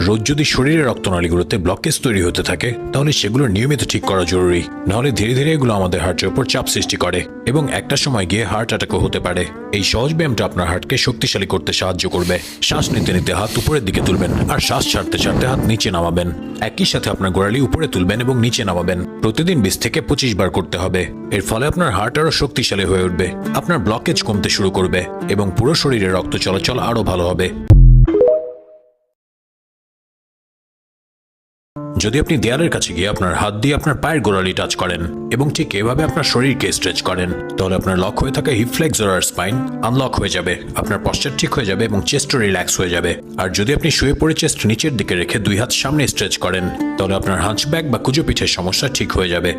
রোজ যদি শরীরের রক্তনালীগুলোতে ব্লকেজ তৈরি হতে থাকে তাহলে সেগুলো নিয়মিত ঠিক করা জরুরি, নাহলে ধীরে ধীরে এগুলো আমাদের হার্টের উপর চাপ সৃষ্টি করে এবং একটা সময় গিয়ে হার্ট অ্যাটাকও হতে পারে। এই সহজ ব্যায়ামটা আপনার হার্টকে শক্তিশালী করতে সাহায্য করবে। শ্বাস নিতে নিতে হাত উপরের দিকে তুলবেন আর শ্বাস ছাড়তে ছাড়তে হাত নিচে নামাবেন। একই সাথে আপনার গোড়ালি উপরে তুলবেন এবং নিচে নামাবেন। প্রতিদিন 20 থেকে 25 বার করতে হবে। এর ফলে আপনার হার্ট আরো শক্তিশালী হয়ে উঠবে, আপনার ব্লকেজ কমতে শুরু করবে এবং পুরো শরীরে রক্ত চলাচল আরো ভালো হবে। যদি আপনি দেয়ালের কাছে গিয়ে আপনার হাত দিয়ে আপনার পায়ের গোড়ালি টাচ করেন এবং ঠিক এভাবে আপনার শরীরকে স্ট্রেচ করেন, তাহলে আপনার লক হয়ে থাকা হিপ ফ্লেক্সর আর স্পাইন আনলক হয়ে যাবে, আপনার পশ্চাৎ ঠিক হয়ে যাবে এবং চেস্টও রিল্যাক্স হয়ে যাবে। আর যদি আপনি শুয়ে পড়ে চেস্ট নিচের দিকে রেখে 2 হাত সামনে স্ট্রেচ করেন, তাহলে আপনার হাঞ্চব্যাক বা কুঁজো পিঠের সমস্যা ঠিক হয়ে যাবে।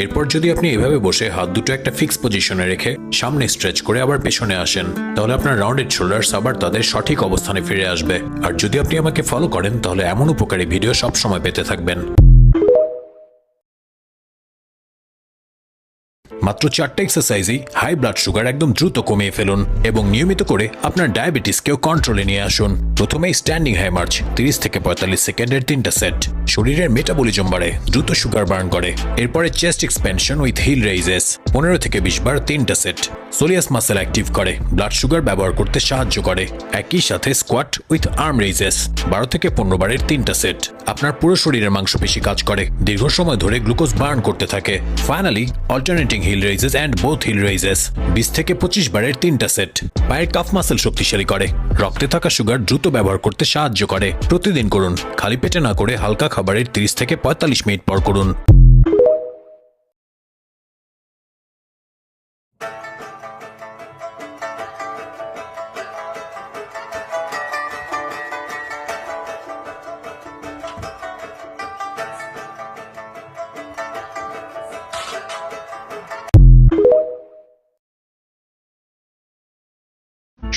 এরপর যদি আপনি এভাবে বসে হাত দুটো একটা ফিক্স পজিশনে রেখে সামনে স্ট্রেচ করে আবার পেছনে আসেন, তাহলে আপনার রাউন্ডেড শোল্ডার্স আবার তাদের সঠিক অবস্থানে ফিরে আসবে। আর যদি আপনি আমাকে ফলো করেন তাহলে এমন উপকারী ভিডিও সবসময় পেতে থাকবেন। মাত্র 4টা এক্সারসাইজই হাই ব্লাড সুগার একদম দ্রুত কমিয়ে ফেলুন এবং নিয়মিত করে আপনার ডায়াবেটিসকেও কন্ট্রোলে নিয়ে আসুন। প্রথমেই স্ট্যান্ডিং হাই মার্চ 30 থেকে 45 সেকেন্ডের 3টা সেট, শরীরের মেটাবলিজম বাড়ে, দ্রুত সুগার বার্ন করে। এরপরে chest expansion with heel raises 15 থেকে 20 বার 3টা সেট, সোলিয়াস মাসেল অ্যাক্টিভ করে, ব্লাড সুগার ব্যবহার করতে সাহায্য করে। একই সাথে স্কোয়াট উইথ আর্ম রেইজেস 12 থেকে 15 বারের 3টা সেট, আপনার পুরো শরীরের মাংসপেশি কাজ করে, দীর্ঘ সময় ধরে গ্লুকোজ বার্ন করতে থাকে। Finally alternating heel raises and both heel raises 20 থেকে 25 বারের 3টা সেট, পায়ের কাফ মাসেল শক্তিশালী করে, রক্তে থাকা সুগার দ্রুত ব্যবহার করতে সাহায্য করে। প্রতিদিন করুন, খালি পেটে না করে হালকা খাবারের 30 থেকে 45 মিনিট পর করুন।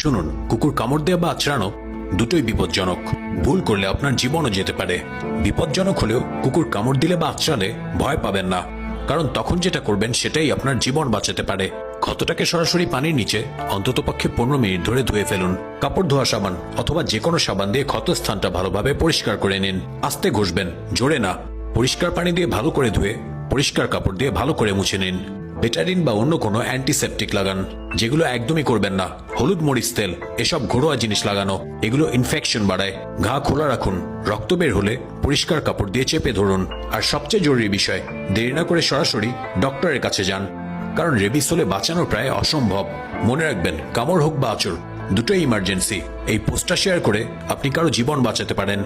শুনুন, কুকুর কামড় দেওয়া বা আঁচড়ানো দুটোই বিপজ্জনক। ভুল করলে আপনার জীবনও যেতে পারে। বিপজ্জনক হলেও কুকুর কামড় দিলে বা আঁচড়ালে ভয় পাবেন না, কারণ তখন যেটা করবেন সেটাই আপনার জীবন বাঁচাতে পারে। ক্ষতটাকে সরাসরি পানির নিচে অন্ততপক্ষে 15 মিনিট ধরে ধুয়ে ফেলুন। কাপড় ধোয়া সাবান অথবা যে কোনো সাবান দিয়ে ক্ষতস্থানটা ভালোভাবে পরিষ্কার করে নিন। আস্তে ঘষবেন, জোরে না। পরিষ্কার পানি দিয়ে ভালো করে ধুয়ে পরিষ্কার কাপড় দিয়ে ভালো করে মুছে নিন। বেটাডিন বা অন্য কোনো অ্যান্টিসেপটিক লাগান, যেগুলো একদমই করবেন না। হলুদ মরিচ তেল এসব ঘরোয়া জিনিস লাগানো, এগুলো ইনফেকশন বাড়ায়। ঘা খোলা রাখুন, রক্ত বের হলে পরিষ্কার কাপড় দিয়ে চেপে ধরুন। আর সবচেয়ে জরুরি বিষয়, দেরি না করে সরাসরি ডক্টরের কাছে যান, কারণ রেবিস হলে বাঁচানো প্রায় অসম্ভব। মনে রাখবেন, কামড় হোক বা আঁচড়, দুটোই ইমার্জেন্সি। এই পোস্টটা শেয়ার করে আপনি কারো জীবন বাঁচাতে পারেন।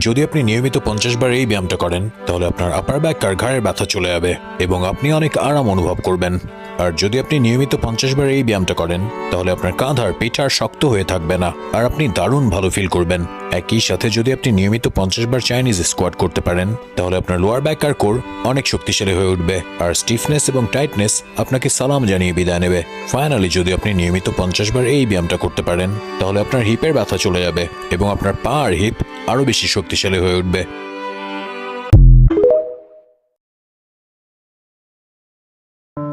যদি আপনি নিয়মিত 50 বার এই ব্যায়ামটা করেন, তাহলে আপনার আপার ব্যাক আর ঘাড়ের ব্যথা চলে যাবে এবং আপনি অনেক আরাম অনুভব করবেন। আর যদি আপনি নিয়মিত 50 বার এই ব্যায়ামটা করেন, তাহলে আপনার কাঁধ আর পিঠ আর শক্ত হয়ে থাকবে না আর আপনি দারুণ ভালো ফিল করবেন। একই সাথে যদি আপনি নিয়মিত 50 বার চাইনিজ স্কোয়াট করতে পারেন, তাহলে আপনার লোয়ার ব্যাক আর কোর অনেক শক্তিশালী হয়ে উঠবে আর স্টিফনেস এবং টাইটনেস আপনাকে সালাম জানিয়ে বিদায় নেবে। ফাইনালি যদি আপনি নিয়মিত 50 বার এই ব্যায়ামটা করতে পারেন, তাহলে আপনার হিপের ব্যথা চলে যাবে এবং আপনার পা আর হিপ আরো বেশি শক্তিশালী হয়ে উঠবে।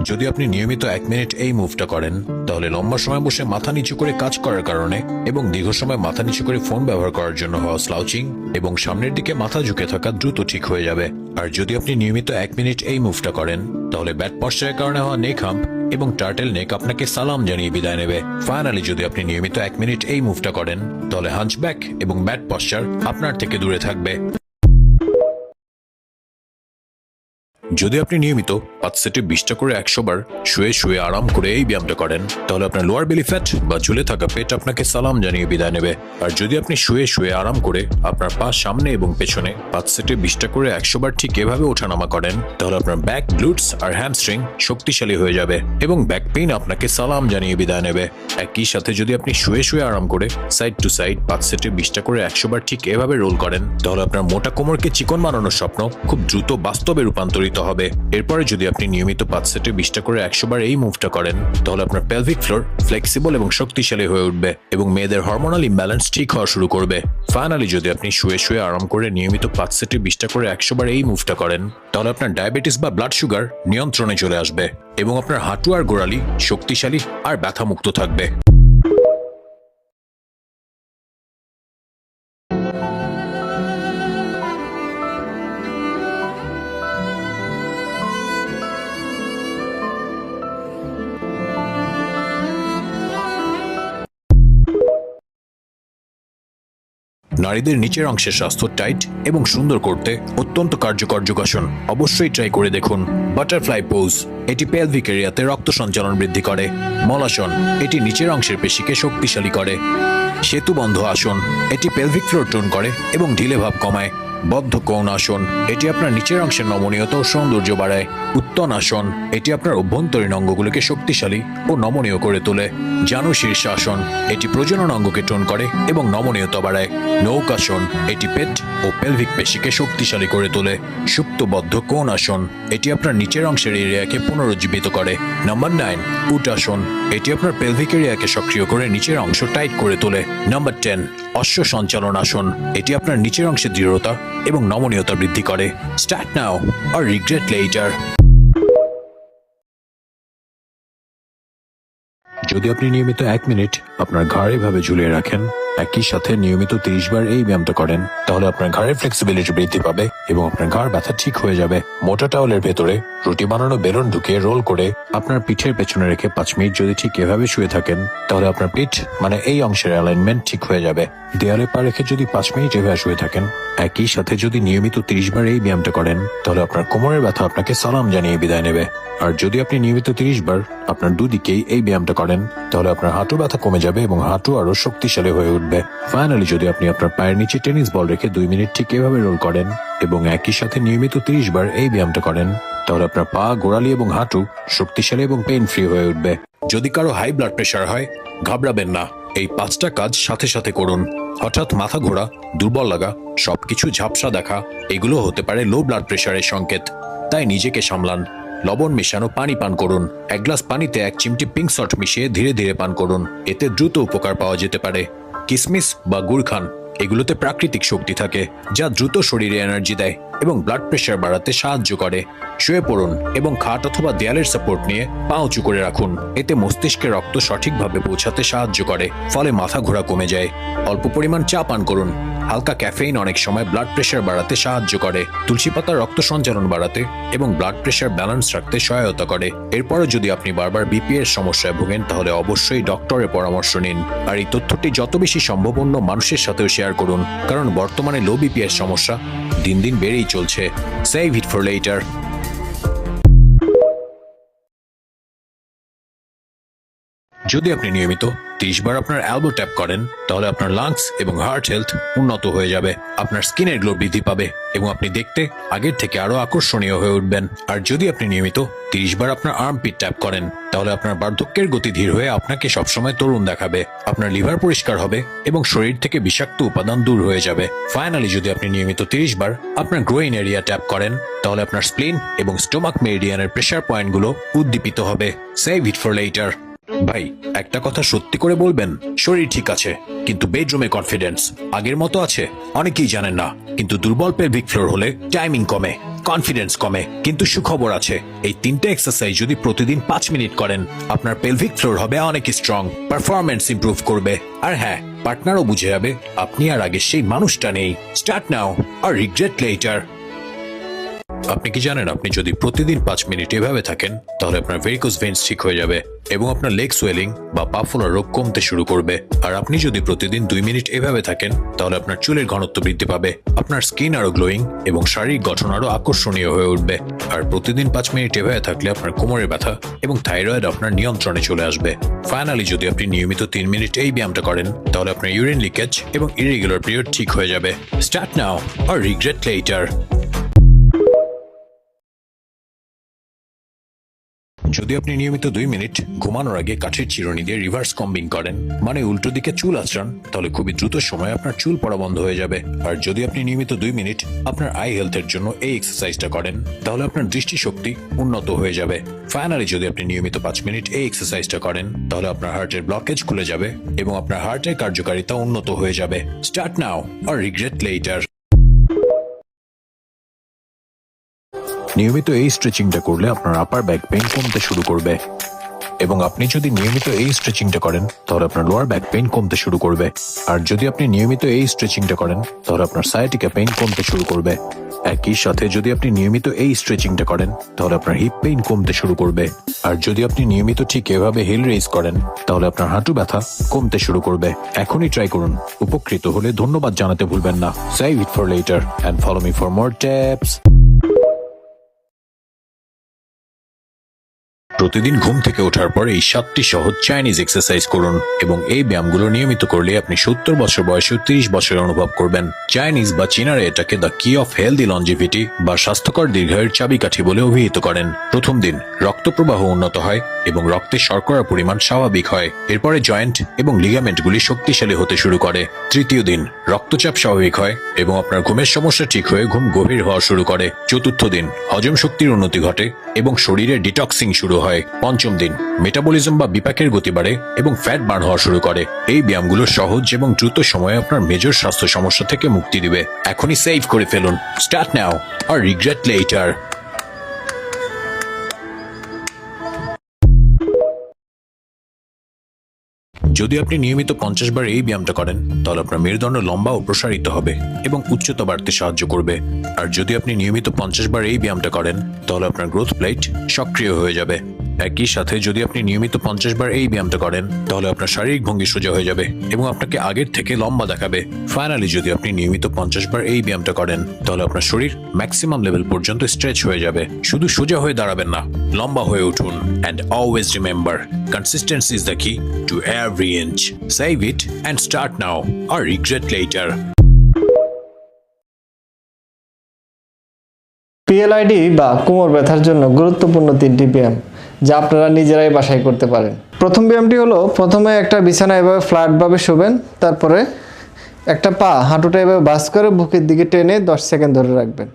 যদি আপনি নিয়মিত 1 মিনিট এই মুভটা করেন, তাহলে লম্বা সময় বসে মাথা নিচু করে কাজ করার কারণে এবং দীর্ঘ সময় মাথা নিচু করে ফোন ব্যবহার করার জন্য হওয়া স্লাউচিং এবং সামনের দিকে মাথা ঝুঁকে থাকা দ্রুত ঠিক হয়ে যাবে। আর যদি আপনি নিয়মিত 1 মিনিট এই মুভটা করেন, তাহলে ব্যাড পশ্চারের কারণে হওয়া নেক হাম্প এবং টার্টেল নেক আপনাকে সালাম জানিয়ে বিদায় নেবে। ফাইনালি যদি আপনি নিয়মিত 1 মিনিট এই মুভটা করেন, তাহলে হাঞ্চব্যাক এবং ব্যাড পশ্চার আপনার থেকে দূরে থাকবে। যদি আপনি নিয়মিত 5 সেটে 20টা করে 100 বার শুয়ে শুয়ে আরাম করে এই ব্যায়ামটা করেন, তাহলে আপনার লোয়ার বেলি ফ্যাট বা ঝুলে থাকা পেট আপনাকে সালাম জানিয়ে বিদায় নেবে। আর যদি আপনি শুয়ে শুয়ে আরাম করে আপনার পা সামনে এবং পেছনে 5 সেটে 20টা করে 100 বার ঠিক এভাবে ওঠানামা করেন, তাহলে আপনার ব্যাক, গ্লুটস আর হ্যামস্ট্রিং শক্তিশালী হয়ে যাবে এবং ব্যাক পেইন আপনাকে সালাম জানিয়ে বিদায় নেবে। একই সাথে যদি আপনি শুয়ে শুয়ে আরাম করে সাইড টু সাইড 5 সেটে 20টা করে 100 বার ঠিক এভাবে রোল করেন, তাহলে আপনার মোটা কোমরকে চিকন বানানোর স্বপ্ন খুব দ্রুত বাস্তবে রূপান্তরিত হবে। এরপরে যদি আপনি নিয়মিত 5 সেটে 20টা করে 100 বার এই মুভটা করেন, তাহলে আপনার পেলভিক ফ্লোর ফ্লেক্সিবল এবং শক্তিশালী হয়ে উঠবে এবং মেয়েদের হরমোনাল ইমব্যালেন্স ঠিক হওয়া শুরু করবে। ফাইনালি যদি আপনি শুয়ে শুয়ে আরাম করে নিয়মিত 5 সেটে 20টা করে 100 বার এই মুভটা করেন, তাহলে আপনার ডায়াবেটিস বা ব্লাড সুগার নিয়ন্ত্রণে চলে আসবে এবং আপনার হাঁটু আর গোড়ালি শক্তিশালী আর ব্যথামুক্ত থাকবে। নারীদের নিচের অংশের স্বাস্থ্য টাইট এবং সুন্দর করতে অত্যন্ত কার্যকর যোগাসন। অবশ্যই ট্রাই করে দেখুন। বাটারফ্লাই পোজ, এটি পেলভিক এরিয়াতে রক্ত সঞ্চালন বৃদ্ধি করে। মলাসন, এটি নিচের অংশের পেশিকে শক্তিশালী করে। সেতুবন্ধ আসন, এটি পেলভিক ফ্লোর টোন করে এবং ঢিলে ভাব কমায়। বদ্ধ কোণ আসন, এটি আপনার নিচের অংশের নমনীয়তা ও সৌন্দর্য বাড়ায়। উত্তন আসন, এটি আপনার অভ্যন্তরীণ অঙ্গগুলোকে শক্তিশালী ও নমনীয় করে তোলে। জানু শীর্ষাসন, এটি প্রজনন অঙ্গকে টোন করে এবং নমনীয়তা বাড়ায়। নৌকাসন, এটি পেট ও পেলভিক পেশিকে শক্তিশালী করে তোলে। সুপ্তবদ্ধ কোণ আসন, এটি আপনার নিচের অংশের এরিয়াকে পুনরুজ্জীবিত করে। নাম্বার 9, উটাসন, এটি আপনার পেলভিক এরিয়াকে সক্রিয় করে নিচের অংশ টাইট করে তোলে। নাম্বার 10, অশ্ব সঞ্চালন আসন, এটি আপনার নিচের অংশের দৃঢ়তা এবং নমনীয়তা বৃদ্ধি করে। Start now or regret letter. যদি আপনি নিয়মিত 1 মিনিট আপনার ঘাড় এভাবে ঝুলিয়ে রাখেন, একই সাথে নিয়মিত 30 বার এই ব্যায়ামটা করেন, তাহলে আপনার ঘাড়ের ফ্লেক্সিবিলিটি বৃদ্ধি পাবে এবং আপনার ঘাড় ব্যথা ঠিক হয়ে যাবে। মোটা টাওয়ালের ভেতরে রুটি বানানো বেলুন ঢুকিয়ে রোল করে আপনার পিঠের পেছনে রেখে 5 মিনিট যদি ঠিক এভাবে শুয়ে থাকেন, তাহলে আপনার পিঠ মানে এই অংশের অ্যালাইনমেন্ট ঠিক হয়ে যাবে। দেয়ালে পা রেখে যদি 5 মিনিট এভাবে শুয়ে থাকেন, একই সাথে যদি নিয়মিত 30 বার এই ব্যায়ামটা করেন, তাহলে আপনার কোমরের ব্যথা আপনাকে সালাম জানিয়ে বিদায় নেবে। আর যদি আপনি নিয়মিত 30 বার আপনার দুদিকেই এই ব্যায়ামটা করেন, তাহলে আপনার হাঁটু ব্যথা কমে যাবে এবং হাঁটু আরো শক্তিশালী হয়ে উঠবে। ফাইনালি যদি আপনি আপনার পায়ের নিচে টেনিস বল রেখে 2 মিনিট ঠিক এভাবে রোল করেন এবং একই সাথে নিয়মিত 30 বার এই ব্যায়ামটা করেন, তাহলে আপনার পা, গোড়ালি এবং হাঁটু শক্তিশালী এবং পেইন ফ্রি হয়ে উঠবে। যদি কারো হাই ব্লাড প্রেশার হয়, ঘাবড়াবেন না। এই 5টা কাজ সাথে সাথে করুন। হঠাৎ মাথা ঘোরা, দুর্বল লাগা, সবকিছু ঝাপসা দেখা, এগুলো হতে পারে লো ব্লাড প্রেশারের সংকেত। তাই নিজেকে সামলান। লবণ মেশানো পানি পান করুন। 1 গ্লাস পানিতে 1 চিমটি পিঙ্ক সল্ট মিশিয়ে ধীরে ধীরে পান করুন। এতে দ্রুত উপকার পাওয়া যেতে পারে। কিসমিস বা গুড় খান, এগুলোতে প্রাকৃতিক শক্তি থাকে যা দ্রুত শরীরে এনার্জি দেয় এবং ব্লাড প্রেশার বাড়াতে সাহায্য করে। শুয়ে পড়ুন এবং খাট অথবা দেয়ালের সাপোর্ট নিয়ে পা উঁচু করে রাখুন। এতে মস্তিষ্কে রক্ত সঠিকভাবে পৌঁছাতে সাহায্য করে, ফলে মাথা ঘোরা কমে যায়। অল্প পরিমাণ চা পান করুন। হালকা ক্যাফেইন অনেক সময় ব্লাড প্রেশার বাড়াতে সাহায্য করে। তুলসী পাতা রক্ত সঞ্চালন বাড়াতে এবং ব্লাড প্রেশার ব্যালেন্স রাখতে সহায়তা করে। এরপরও যদি আপনি বারবার বিপি এর সমস্যায় ভোগেন, তাহলে অবশ্যই ডক্টরের পরামর্শ নিন। আর এই তথ্যটি যত বেশি সম্ভব অন্য মানুষের সাথেও শেয়ার করুন, কারণ বর্তমানে লো বিপি এর সমস্যা দিন দিন বেড়েই চলছে। Save it for letter. যদি আপনি নিয়মিত 30 বার আপনার এলবো ট্যাপ করেন, তাহলে আপনার লাংস এবং হার্ট হেলথ উন্নত হয়ে যাবে। আপনার স্কিনের গ্লো বৃদ্ধি পাবে এবং আপনি দেখতে আগের থেকে আরো আকর্ষণীয় হয়ে উঠবেন। আর যদি আপনি নিয়মিত 30 বার আপনার আর্মপিট ট্যাপ করেন, তাহলে আপনার বার্ধক্যের গতি ধীর হয়ে আপনাকে সবসময় তরুণ দেখাবে। আপনার লিভার পরিষ্কার হবে এবং শরীর থেকে বিষাক্ত উপাদান দূর হয়ে যাবে। ফাইনালি যদি আপনি নিয়মিত 30 বার আপনার গ্রোইন এরিয়া ট্যাপ করেন, তাহলে আপনার স্প্লিন এবং স্টোমাক মেরিডিয়ানের প্রেসার পয়েন্টগুলো উদ্দীপিত হবে। Save it for letter. ভাই, একটা কথা সত্যি করে বলবেন, শরীর ঠিক আছে কিন্তু বেডরুমে কনফিডেন্স আগের মতো আছে? অনেকেই জানেন না, কিন্তু দুর্বল পেলভিক ফ্লোর হলে টাইমিং কমে, কনফিডেন্স কমে। কিন্তু সুখবর আছে, এই 3টে এক্সারসাইজ যদি প্রতিদিন 5 মিনিট করেন, আপনার পেলভিক ফ্লোর হবে অনেক স্ট্রং, পারফরম্যান্স ইমপ্রুভ করবে। আর হ্যাঁ, পার্টনারও বুঝে যাবে আপনি আর আগে সেই মানুষটা নেই। স্টার্ট নাও আর রিগ্রেট লেটার। আপনি কি জানেন, আপনি যদি প্রতিদিন 5 মিনিট এভাবে থাকেন, তাহলে আপনার ভেরিকোজ ভেইনস ঠিক হয়ে যাবে এবং আপনার লেগ সোয়েলিং বা পা ফোলার রোগ কমতে শুরু করবে। আর আপনি যদি প্রতিদিন 2 মিনিট এভাবে থাকেন, তাহলে আপনার চুলের ঘনত্ব বৃদ্ধি পাবে, আপনার স্কিন আরো গ্লোয়িং এবং শারীরিক গঠন আরো আকর্ষণীয় হয়ে উঠবে। আর প্রতিদিন 5 মিনিট এভাবে থাকলে আপনার কোমরের ব্যথা এবং থাইরয়েড আপনার নিয়ন্ত্রণে চলে আসবে। ফাইনালি যদি আপনি নিয়মিত 3 মিনিট এই ব্যায়ামটা করেন, তাহলে আপনার ইউরিন লিকেজ এবং ইরেগুলার পিরিয়ড ঠিক হয়ে যাবে। স্টার্ট নাও আর রিগ্রেট লেটার। যদি আপনি নিয়মিত 2 মিনিট ঘুমানোর আগে কাঠের চিরুনি দিয়ে রিভার্স কম্বিং করেন, মানে উল্টো দিকে চুল আঁচড়ান, তাহলে খুবই দ্রুত সময়ে আপনার চুল পড়া বন্ধ হয়ে যাবে। আর যদি আপনি নিয়মিত 2 মিনিট আপনার আই হেলথের জন্য এই এক্সারসাইজটা করেন, তাহলে আপনার দৃষ্টিশক্তি উন্নত হয়ে যাবে। ফাইনালি যদি আপনি নিয়মিত 5 মিনিট এই এক্সারসাইজটা করেন, তাহলে আপনার হার্টের ব্লকেজ খুলে যাবে এবং আপনার হার্টের কার্যকারিতা উন্নত হয়ে যাবে। স্টার্ট নাও আর রিগ্রেট লেটার। নিয়মিত এই স্ট্রেচিংটা করলে আপনার আপার ব্যাক পেইন কমতে শুরু করবে। এবং আপনি যদি নিয়মিত এই স্ট্রেচিংটা করেন তাহলে আপনার লোয়ার ব্যাক পেইন কমতে শুরু করবে। আর যদি আপনি নিয়মিত এই স্ট্রেচিংটা করেন তাহলে আপনার সায়াটিকা পেইন কমতে শুরু করবে। একই সাথে যদি আপনি নিয়মিত এই স্ট্রেচিংটা করেন তাহলে আপনার হিপ পেইন কমতে শুরু করবে। আর যদি আপনি নিয়মিত ঠিক এভাবে হিল রেইজ করেন তাহলে আপনার হাঁটু ব্যথা কমতে শুরু করবে। এখনই ট্রাই করুন। উপকৃত হলে ধন্যবাদ জানাতে ভুলবেন না। Save it for later and follow me for more tips. প্রতিদিন ঘুম থেকে ওঠার পর এই 7টি সহজ চাইনিজ এক্সারসাইজ করুন এবং এই ব্যায়ামগুলো নিয়মিত করলে আপনি 70 বছর বয়সেও 30 বছর অনুভব করবেন। চাইনিজ বা চীনারা এটাকে দ্য কি অফ হেলদি লঞ্জিভিটি বা স্বাস্থ্যকর দীর্ঘায়ুর চাবিকাঠি বলে অভিহিত করেন। প্রথম দিন রক্ত প্রবাহ উন্নত হয় এবং রক্তে শর্করার পরিমাণ স্বাভাবিক হয়। এরপরে জয়েন্ট এবং লিগামেন্টগুলি শক্তিশালী হতে শুরু করে। তৃতীয় দিন রক্তচাপ স্বাভাবিক হয় এবং আপনার ঘুমের সমস্যা ঠিক হয়ে ঘুম গভীর হওয়া শুরু করে। চতুর্থ দিন হজম শক্তির উন্নতি ঘটে এবং শরীরে ডিটক্সিং শুরু হয়। পঞ্চম দিন মেটাবলিজম বা বিপাকের গতি বাড়ে এবং ফ্যাট বার্ন হওয়া শুরু করে। এই ব্যায়ামগুলো সহজ এবং দ্রুত সময়ে আপনার মেজর স্বাস্থ্য সমস্যা থেকে মুক্তি দিবে। এখনই সেভ করে ফেলুন। স্টার্ট নাও আর রিগ্রেট লেটার। যদি আপনি নিয়মিত 50 বার এই ব্যায়ামটা করেন তাহলে আপনার মেরুদণ্ড লম্বা ও প্রসারিত হবে এবং উচ্চতা বাড়তে সাহায্য করবে। আর যদি আপনি নিয়মিত 50 বার এই ব্যায়ামটা করেন তাহলে আপনার গ্রোথ প্লেট সক্রিয় হয়ে যাবে। একই সাথে যদি আপনি নিয়মিত 50 বার এই ব্যায়ামটা করেন তাহলে আপনার শারীরিক ভঙ্গি সোজা হয়ে যাবে এবং আপনাকে আগের থেকে লম্বা দেখাবে। ফাইনালি যদি আপনি নিয়মিত 50 বার এই ব্যায়ামটা করেন তাহলে আপনার শরীর ম্যাক্সিমাম লেভেল পর্যন্ত স্ট্রেচ হয়ে যাবে। শুধু সোজা হয়ে দাঁড়াবেন না, লম্বা হয়ে উঠুন। And always remember, consistency is the key to every inch. Save it and start now or regret later. PLID বা কোমর ব্যথার জন্য গুরুত্বপূর্ণ 3টি ব্যায়াম যা আপনারা নিজেরাই বাসায় করতে পারেন। প্রথম ব্যায়ামটি হলো, প্রথমে একটা বিছানা এভাবে ফ্ল্যাটভাবে শোবেন, তারপরে একটা পা হাঁটুটা এভাবে ভাঁজ করে বুকের দিকে টেনে 10 সেকেন্ড ধরে রাখবেন।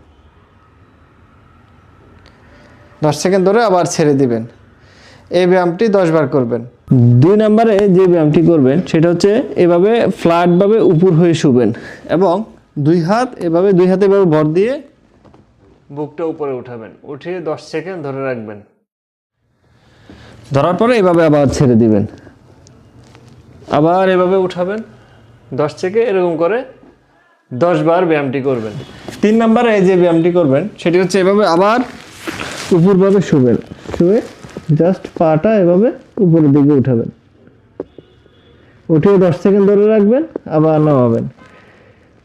10 সেকেন্ড ধরে আবার ছেড়ে দিবেন। এই ব্যায়ামটি 10 বার করবেন। 2 নম্বরে যে ব্যায়ামটি করবেন সেটা হচ্ছে এভাবে ফ্ল্যাটভাবে উপর হয়ে শুবেন এবং দুই হাতে এভাবে ভর দিয়ে বুকটা উপরে উঠাবেন, উঠিয়ে 10 সেকেন্ড ধরে রাখবেন। ধরার পরে এভাবে আবার ছেড়ে দিবেন, আবার এভাবে উঠাবেন 10 থেকে, এরকম করে 10 বার ব্যায়ামটি করবেন। 3 নম্বরে যে ব্যায়ামটি করবেন সেটি হচ্ছে এভাবে আবার উপরভাবে শুবেন, শুয়ে জাস্ট পাটা এভাবে উপরের দিকে উঠাবেন, উঠিয়ে 10 সেকেন্ড ধরে রাখবেন, আবার নামাবেন।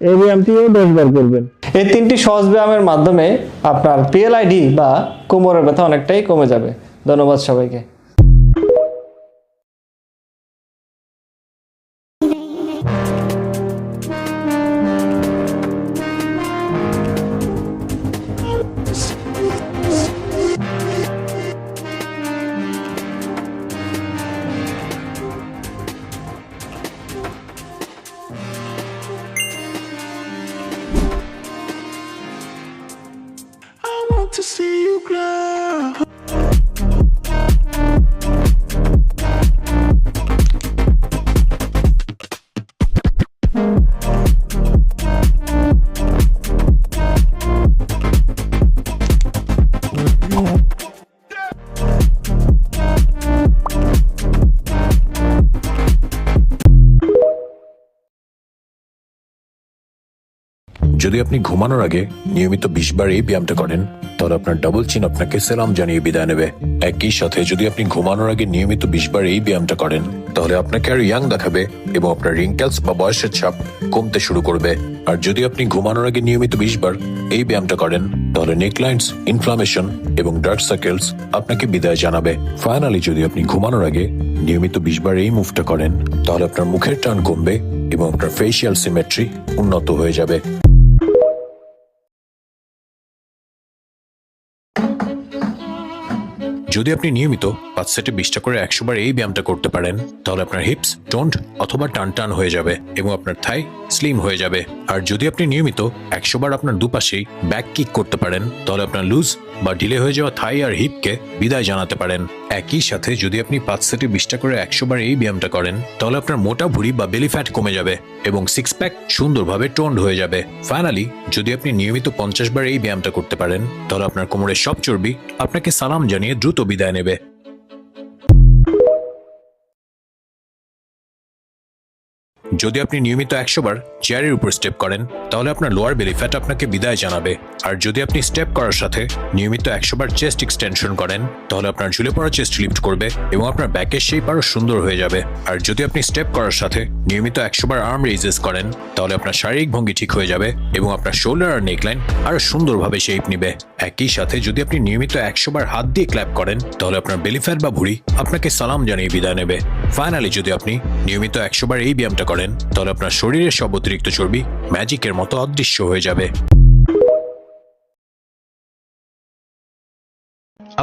এই ব্যায়ামটিও 10 বার করবেন। এই 3টি সহজ ব্যায়ামের মাধ্যমে আপনার পিএলআইডি বা কোমরের ব্যথা অনেকটাই কমে যাবে। ধন্যবাদ সবাইকে। To see you glow. যদি আপনি ঘুমানোর আগে নিয়মিত 20 বার এই ব্যায়ামটা করেন তাহলে আপনার ডাবল চিন আপনাকে সালাম জানিয়ে বিদায় নেবে। একই সাথে যদি আপনি ঘুমানোর আগে নিয়মিত 20 বার এই ব্যায়ামটা করেন তাহলে আপনাকে আরো ইয়াং দেখাবে এবং আপনার রিঙ্কেলস বা বয়সের ছাপ কমতে শুরু করবে। আর যদি আপনি ঘুমানোর আগে নিয়মিত 20 বার এই ব্যায়ামটা করেন তাহলে নেকলাইন্স, ইনফ্লামেশন এবং ডার্ক সার্কেলস আপনাকে বিদায় জানাবে। ফাইনালি যদি আপনি ঘুমানোর আগে নিয়মিত 20 বার এই মুভটা করেন তাহলে আপনার মুখের টান কমবে এবং আপনার ফেসিয়াল সিমেট্রি উন্নত হয়ে যাবে। যদি আপনি নিয়মিত 5 সেটে 20টা করে 100 বার এই ব্যায়ামটা করতে পারেন তাহলে আপনার হিপস টোন্ড অথবা টান টান হয়ে যাবে এবং আপনার থাই স্লিম হয়ে যাবে। আর যদি আপনি নিয়মিত 100 বার আপনার দুপাশেই ব্যাক কিক করতে পারেন তাহলে আপনার লুজ বা ঢিলে হয়ে যাওয়া থাই আর হিপকে বিদায় জানাতে পারেন। একই সাথে যদি আপনি 5 সেটে 20টা করে 100 বার এই ব্যায়ামটা করেন তাহলে আপনার মোটা ভুঁড়ি বা বেলি ফ্যাট কমে যাবে এবং সিক্স প্যাক সুন্দরভাবে টোন্ড হয়ে যাবে। ফাইনালি যদি আপনি নিয়মিত 50 বার এই ব্যায়ামটা করতে পারেন তাহলে আপনার কোমরের সব চর্বি আপনাকে সালাম জানিয়ে দ্রুত বিদায় নেবে। যদি আপনি নিয়মিত 100 বার চেয়ারের উপর স্টেপ করেন তাহলে আপনার লোয়ার বেলি ফ্যাট আপনাকে বিদায় জানাবে। আর যদি আপনি স্টেপ করার সাথে নিয়মিত 100 বার চেস্ট এক্সটেনশন করেন তাহলে আপনার ঝুলে পড়া চেস্ট লিফট করবে এবং আপনার ব্যাকের শেপ আরো সুন্দর হয়ে যাবে। আর যদি আপনি স্টেপ করার সাথে নিয়মিত 100 বার আর্ম রেইজেস করেন তাহলে আপনার শারীরিক ভঙ্গি ঠিক হয়ে যাবে এবং আপনার শোল্ডার আর নেকলাইন আরো সুন্দরভাবে শেপ নেবে। একই সাথে যদি আপনি নিয়মিত 100 বার হাত দিয়ে ক্ল্যাপ করেন তাহলে আপনার বেলি ফ্যাট বা ভুঁড়ি আপনাকে সালাম জানিয়ে বিদায় নেবে। ফাইনালি যদি আপনি নিয়মিত 100 বার এই ব্যায়ামটা করেন তাহলে আপনার শরীরের সব অতিরিক্ত চর্বি ম্যাজিকের মতো অদৃশ্য হয়ে যাবে।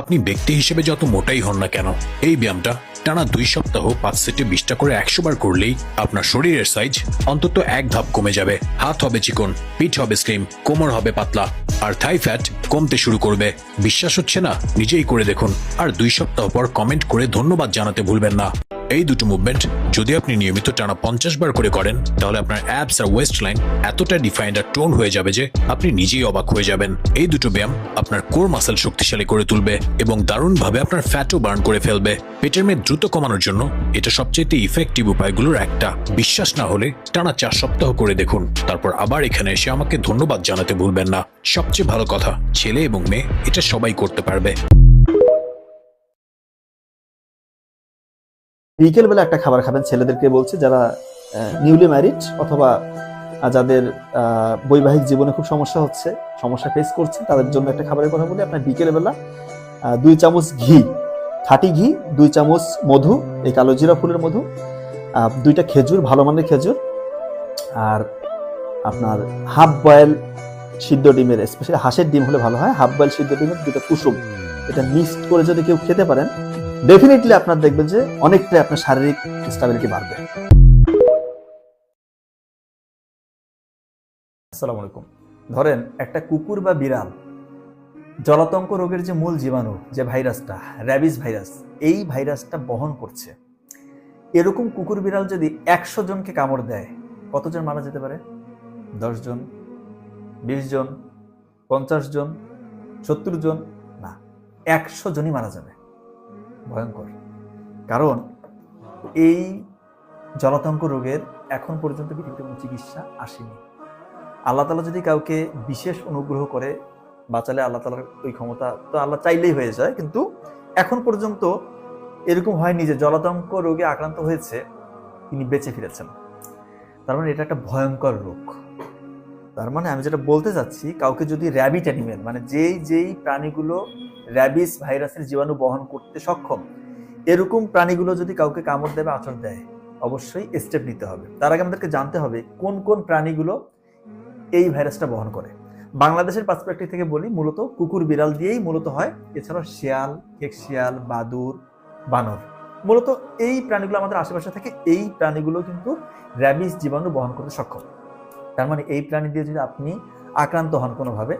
আপনি ব্যক্তি হিসেবে যত মোটাই হন না কেন, এই ব্যায়ামটা টানা 2 সপ্তাহ 5 সেটে 20টা করে 100 বার করলেই আপনার শরীরের সাইজ অন্তত 1 ধাপ কমে যাবে। হাত হবে চিকন, পিঠ হবে স্লিম, কোমর হবে পাতলা আর থাই ফ্যাট কমতে শুরু করবে। বিশ্বাস হচ্ছে না? নিজেই করে দেখুন আর 2 সপ্তাহ পর কমেন্ট করে ধন্যবাদ জানাতে ভুলবেন না। এই দুটো মুভমেন্ট যদি আপনি নিয়মিত টানা 50 বার করে করেন তাহলে আপনার অ্যাবস আর ওয়েস্ট লাইন এতটা ডিফাইন্ড আর টোন হয়ে যাবে যে আপনি নিজেই অবাক হয়ে যাবেন। এই দুটো ব্যায়াম আপনার কোর মাসল শক্তিশালী করে তুলবে এবং দারুণভাবে আপনার ফ্যাটও বার্ন করে ফেলবে। পেটের মেদ দ্রুত কমানোর জন্য এটা সবচেয়ে ইফেক্টিভ উপায়গুলোর একটা। বিশ্বাস না হলে টানা 4 সপ্তাহ করে দেখুন, তারপর আবার এখানে এসে আমাকে ধন্যবাদ জানাতে ভুলবেন না। সবচেয়ে ভালো কথা, ছেলে এবং মেয়ে এটা সবাই করতে পারবে। বিকেলবেলা একটা খাবার খাবেন, ছেলেদেরকে বলছে যারা নিউলি ম্যারিড অথবা যাদের বৈবাহিক জীবনে খুব সমস্যা ফেস করছে তাদের জন্য একটা খাবারের কথা বলি। আপনার বিকেলবেলা 2 চামচ ঘি, খাঁটি ঘি, 2 চামচ মধু, এই কালো জিরা ফুলের মধু, 2টা খেজুর, ভালো মানের খেজুর, আর আপনার হাফ বয়েল সিদ্ধ ডিমের, স্পেশালি হাঁসের ডিম হলে ভালো হয়, হাফ বয়েল সিদ্ধ ডিমের 2টা কুসুম, এটা মিক্সড করে যদি কেউ খেতে পারেন ডেফিনেটলি আপনার দেখবেন যে অনেকটাই আপনার শারীরিক স্টেবিলিটি বাড়বে। আসসালামু আলাইকুম। ধরেন একটা কুকুর বা বিড়াল জলাতঙ্ক রোগের যে মূল জীবাণু, যে ভাইরাসটা, র্যাবিস ভাইরাস, এই ভাইরাসটা বহন করছে। এরকম কুকুর বিড়াল যদি 100 জনকে কামড় দেয়, কতজন মারা যেতে পারে? 10 জন, 20 জন, 50 জন, 70 জন? না, 100 জনই মারা যাবে। ভয়ঙ্কর। কারণ এই জলাতঙ্ক রোগের এখন পর্যন্ত পৃথিবীতে কোনো চিকিৎসা আসেনি। আল্লাহ তাআলা যদি কাউকে বিশেষ অনুগ্রহ করে বাঁচালে আল্লাহ তাআলার ওই ক্ষমতা তো আল্লাহ চাইলেই হয়ে যায়, কিন্তু এখন পর্যন্ত এরকম হয়নি যে জলাতঙ্ক রোগে আক্রান্ত হয়েছে তিনি বেঁচে ফিরেছেন। তার মানে এটা একটা ভয়ঙ্কর রোগ। তার মানে আমি যেটা বলতে চাচ্ছি, কাউকে যদি র্যাবিট অ্যানিমেল, মানে যেই প্রাণীগুলো র্যাবিস ভাইরাসের জীবাণু বহন করতে সক্ষম, এরকম প্রাণীগুলো যদি কাউকে কামড় দেবে, আঁচড় দেয়, অবশ্যই স্টেপ নিতে হবে। তার আগে আমাদেরকে জানতে হবে কোন কোন প্রাণীগুলো এই ভাইরাসটা বহন করে। বাংলাদেশের পার্সপেক্টিভ থেকে বলি, মূলত কুকুর বিড়াল দিয়েই মূলত হয়, এছাড়াও শিয়াল, খেকশিয়াল, বাদুর, বানর, মূলত এই প্রাণীগুলো আমাদের আশেপাশে থাকে। এই প্রাণীগুলো কিন্তু র্যাবিস জীবাণু বহন করতে সক্ষম। তার মানে এই প্রাণী দিয়ে যদি আপনি আক্রান্ত হন কোনোভাবে,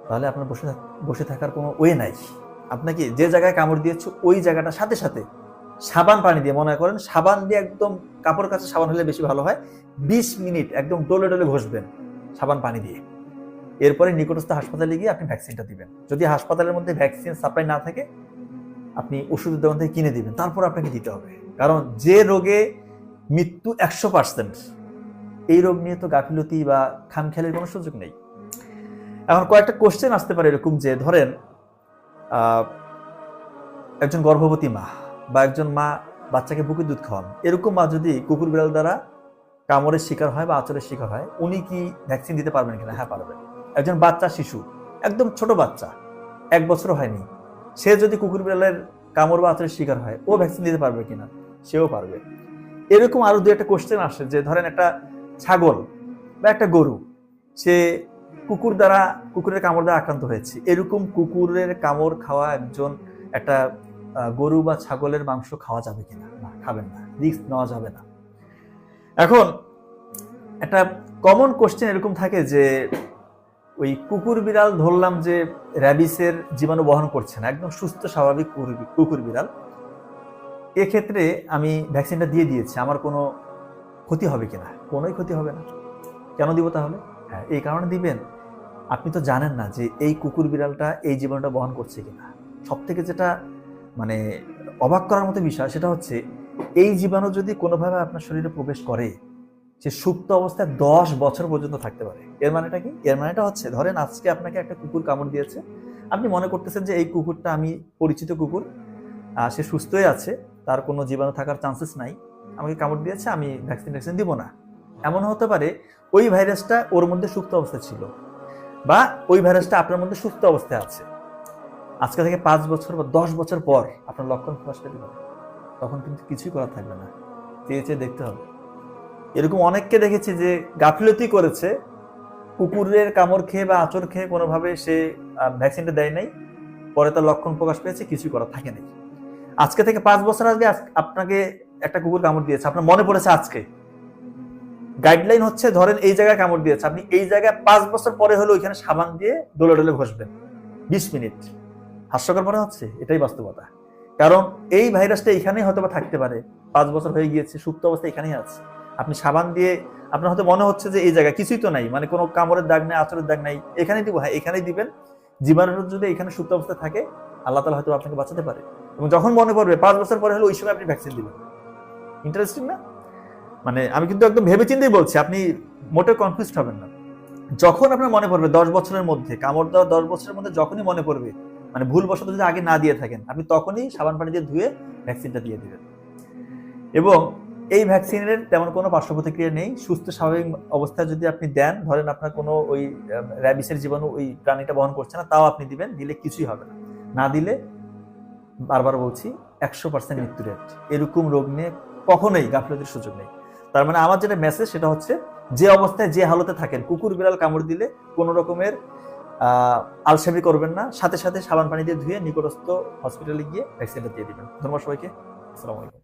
তাহলে আপনার বসে থাকার কোনো ওয়ে নাই। আপনাকে যে জায়গায় কামড় দিয়েছে ওই জায়গাটা সাথে সাথে সাবান পানি দিয়ে, মনে করেন সাবান দিয়ে একদম, কাপড়ের কাছে সাবান হলে বেশি ভালো হয়, 20 মিনিট একদম ডলে ডলে ঘষবেন সাবান পানি দিয়ে। এরপরে নিকটস্থ হাসপাতালে গিয়ে আপনি ভ্যাকসিনটা দিবেন। যদি হাসপাতালের মধ্যে ভ্যাকসিন সাপ্লাই না থাকে, আপনি ওষুধের দোকান থেকে কিনে দিবেন, তারপর আপনাকে দিতে হবে। কারণ যে রোগে মৃত্যু 100%, এই রোগ নিয়ে তো গাফিলতি বা খামখেয়ালির কোনো সুযোগ নেই। এখন কয়েকটা কোশ্চেন আসতে পারে এরকম, যে ধরেন একজন গর্ভবতী মা বা একজন মা বাচ্চাকে বুকের দুধ খাওয়ান, এরকম মা যদি কুকুর বিড়াল দ্বারা কামড়ের শিকার হয় বা আঁচড়ের শিকার হয়, উনি কি ভ্যাকসিন দিতে পারবেন কিনা? হ্যাঁ, পারবেন। একজন বাচ্চা শিশু, একদম ছোট বাচ্চা, 1 বছরও হয়নি, সে যদি কুকুর বিড়ালের কামড় বা আঁচড়ের শিকার হয়, ও ভ্যাকসিন দিতে পারবে কিনা? সেও পারবে। এরকম আরো 2-1টা কোশ্চেন আসে, যে ধরেন একটা ছাগল বা একটা গরু, সে কুকুরের কামড় দ্বারা আক্রান্ত হয়েছে, এরকম কুকুরের কামড় খাওয়া একটা গরু বা ছাগলের মাংস খাওয়া যাবে কিনা? না, খাবেন না, রিস্ক নেওয়া যাবে না। এখন একটা কমন কোশ্চেন এরকম থাকে যে ওই কুকুর বিড়াল ধরলাম যে র্যাবিসের জীবাণু বহন করছে না, একদম সুস্থ স্বাভাবিক কুকুর বিড়াল, এক্ষেত্রে আমি ভ্যাকসিনটা দিয়ে দিয়েছি, আমার কোনো ক্ষতি হবে কিনা? কোনোই ক্ষতি হবে না। কেন দিব তাহলে? হ্যাঁ, এই কারণে দিবেন, আপনি তো জানেন না যে এই কুকুর বিড়ালটা এই জীবাণুটা বহন করছে কিনা। সব থেকে যেটা মানে অবাক করার মতো বিষয়, সেটা হচ্ছে এই জীবাণু যদি কোনোভাবে আপনার শরীরে প্রবেশ করে, সে সুপ্ত অবস্থায় 10 বছর পর্যন্ত থাকতে পারে। এর মানেটা কি? এর মানেটা হচ্ছে, ধরেন আজকে আপনাকে একটা কুকুর কামড় দিয়েছে, আপনি মনে করতেছেন যে এই কুকুরটা আমি পরিচিত কুকুর, সে সুস্থই আছে, তার কোনো জীবাণু থাকার চান্সেস নাই, আমাকে কামড় দিয়েছে, আমি ভ্যাকসিন দিব না। এমন হতে পারে ওই ভাইরাসটা ওর মধ্যে সুপ্ত অবস্থায় ছিল, বা ওই ভাইরাসটা আপনার মধ্যে সুস্থ অবস্থায় আছে। আজকে থেকে 5 বছর বা 10 বছর পর আপনার লক্ষণ প্রকাশ পেতে পারে, তখন কিন্তু কিছুই করা থাকবে না, চেয়ে চেয়ে দেখতে হবে। এরকম অনেককে দেখেছি যে গাফিলতি করেছে, কুকুরের কামড় খেয়ে বা আঁচড় খেয়ে কোনোভাবে সে ভ্যাকসিনটা দেয় নাই, পরে তার লক্ষণ প্রকাশ পেয়েছে, কিছুই করা থাকে নাই। আজকে থেকে 5 বছর আগে আপনাকে একটা কুকুর কামড় দিয়েছে, আপনার মনে পড়েছে আজকে, গাইডলাইন হচ্ছে ধরেন এই জায়গায় কামড় দিয়েছে, আপনি এই জায়গায় 5 বছর পরে হলো ওইখানে সাবান দিয়ে ডলে ডলে ঘষবেন 20 মিনিট। হাস্যকর মনে হচ্ছে, এটাই বাস্তবতা। কারণ এই ভাইরাসটা এখানেই হয়তো বা থাকতে পারে, 5 বছর হয়ে গিয়েছে, সুপ্ত অবস্থায় এখানেই আছে। আপনি সাবান দিয়ে, আপনার হয়তো মনে হচ্ছে যে এই জায়গায় কিছুই তো নাই, মানে কোনো কামড়ের দাগ নেই, আঁচড়ের দাগ নাই, এখানেই দিব, হ্যাঁ এখানেই দিবেন। জীবাণু যদি এখানে সুপ্ত অবস্থায় থাকে, আল্লাহ তাআলা হয়তো আপনাকে বাঁচাতে পারে। এবং যখন মনে পড়বে 5 বছর পরে হলো, ওই সময় আপনি ভ্যাকসিন দিবেন। ইন্টারেস্টিং না? মানে আমি কিন্তু একদম ভেবে চিন্তেই বলছি, আপনি মোটেও কনফিউজড হবেন না। যখন আপনার মনে পড়বে 10 বছরের মধ্যে, কামড় দেওয়া 10 বছরের মধ্যে যখনই মনে পড়বে, মানে ভুলবশত যদি আগে না দিয়ে থাকেন, আপনি তখনই সাবান পানি দিয়ে ধুয়ে ভ্যাকসিনটা দিয়ে দিবেন। এবং এই ভ্যাকসিনের তেমন কোনো পার্শ্ব প্রতিক্রিয়া নেই। সুস্থ স্বাভাবিক অবস্থায় যদি আপনি দেন, ধরেন আপনার কোনো ওই র্যাবিসের জীবাণু ওই প্রাণীটা বহন করছে না, তাও আপনি দিবেন, দিলে কিছুই হবে না। না দিলে, বারবার বলছি, 100% মৃত্যু রেট। এরকম রোগ নিয়ে কখনোই গাফিলতির সুযোগ নেই। তার মানে আমার যেটা মেসেজ, সেটা হচ্ছে, যে অবস্থায় যে হালতে থাকেন, কুকুর বিড়াল কামড় দিলে কোনো রকমের আলসেমি করবেন না, সাথে সাথে সাবান পানি দিয়ে ধুয়ে নিকটস্থ হসপিটালে গিয়ে ভ্যাকসিনটা দিয়ে দিবেন। ধন্যবাদ সবাইকে। আসসালামু আলাইকুম।